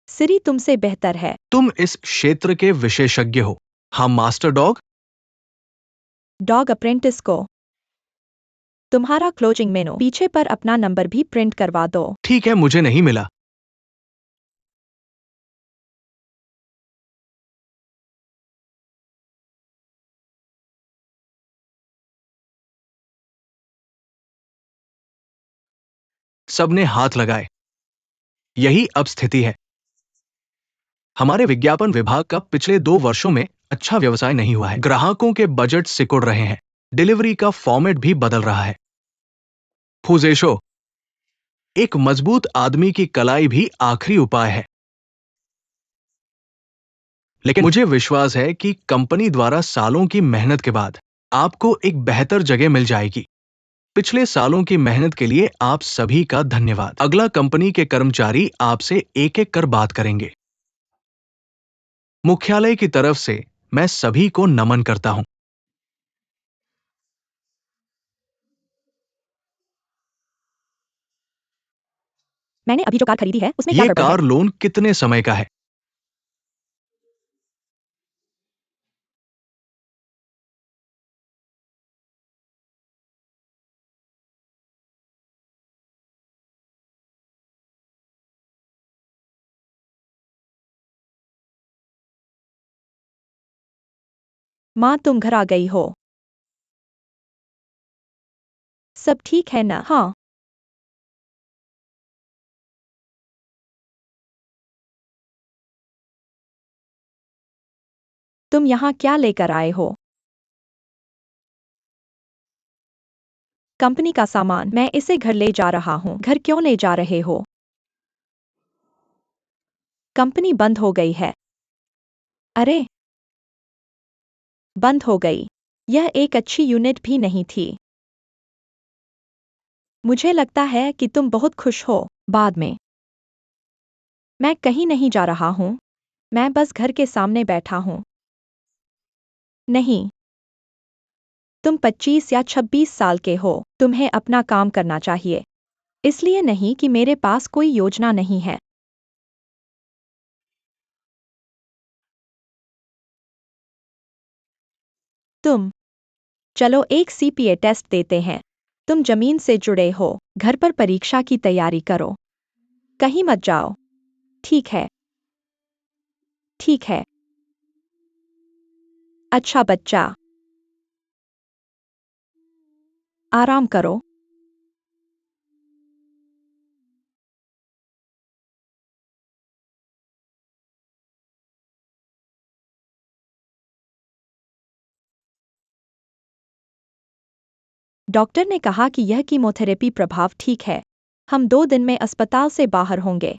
सिरी तुमसे बेहतर है। तुम इस क्षेत्र के विशेषज्ञ हो। हाँ मास्टर डॉग। डॉग अप्रेंटिस को तुम्हारा क्लोजिंग मेनू पीछे पर अपना नंबर भी प्रिंट करवा दो। ठीक है, मुझे नहीं मिला। सबने हाथ लगाए। यही अब स्थिति है। हमारे विज्ञापन विभाग का पिछले 2 वर्षों में अच्छा व्यवसाय नहीं हुआ है। ग्राहकों के बजट सिकुड़ रहे हैं। डिलीवरी का फॉर्मेट भी बदल रहा है। फुजेशो, एक मजबूत आदमी की कलाई भी आखिरी उपाय है। लेकिन मुझे विश्वास है कि कंपनी द्वारा सालों की मेहनत के बाद आपको एक बेहतर जगह मिल जाएगी। पिछले सालों की मेहनत के लिए आप सभी का धन्यवाद। अगला कंपनी के कर्मचारी आपसे एक एक कर बात करेंगे। मुख्यालय की तरफ से मैं सभी को नमन करता हूं। मैंने अभी जो कार खरीदी है उसमें क्या ये गड़बड़ है? कार लोन कितने समय का है? माँ, तुम घर आ गई हो। सब ठीक है ना? हाँ। तुम यहाँ क्या लेकर आए हो? कंपनी का सामान। मैं इसे घर ले जा रहा हूँ। घर क्यों ले जा रहे हो? कंपनी बंद हो गई है। अरे, बंद हो गई। यह एक अच्छी यूनिट भी नहीं थी। मुझे लगता है कि तुम बहुत खुश हो। बाद में। मैं कहीं नहीं जा रहा हूँ। मैं बस घर के सामने बैठा हूँ। नहीं। तुम 25 या 26 साल के हो। तुम्हें अपना काम करना चाहिए। इसलिए नहीं कि मेरे पास कोई योजना नहीं है। तुम चलो एक सीपीए टेस्ट देते हैं। तुम जमीन से जुड़े हो। घर पर परीक्षा की तैयारी करो। कहीं मत जाओ। ठीक है। ठीक है। अच्छा बच्चा। आराम करो। डॉक्टर ने कहा कि यह कीमोथेरेपी प्रभाव ठीक है। हम 2 दिन में अस्पताल से बाहर होंगे।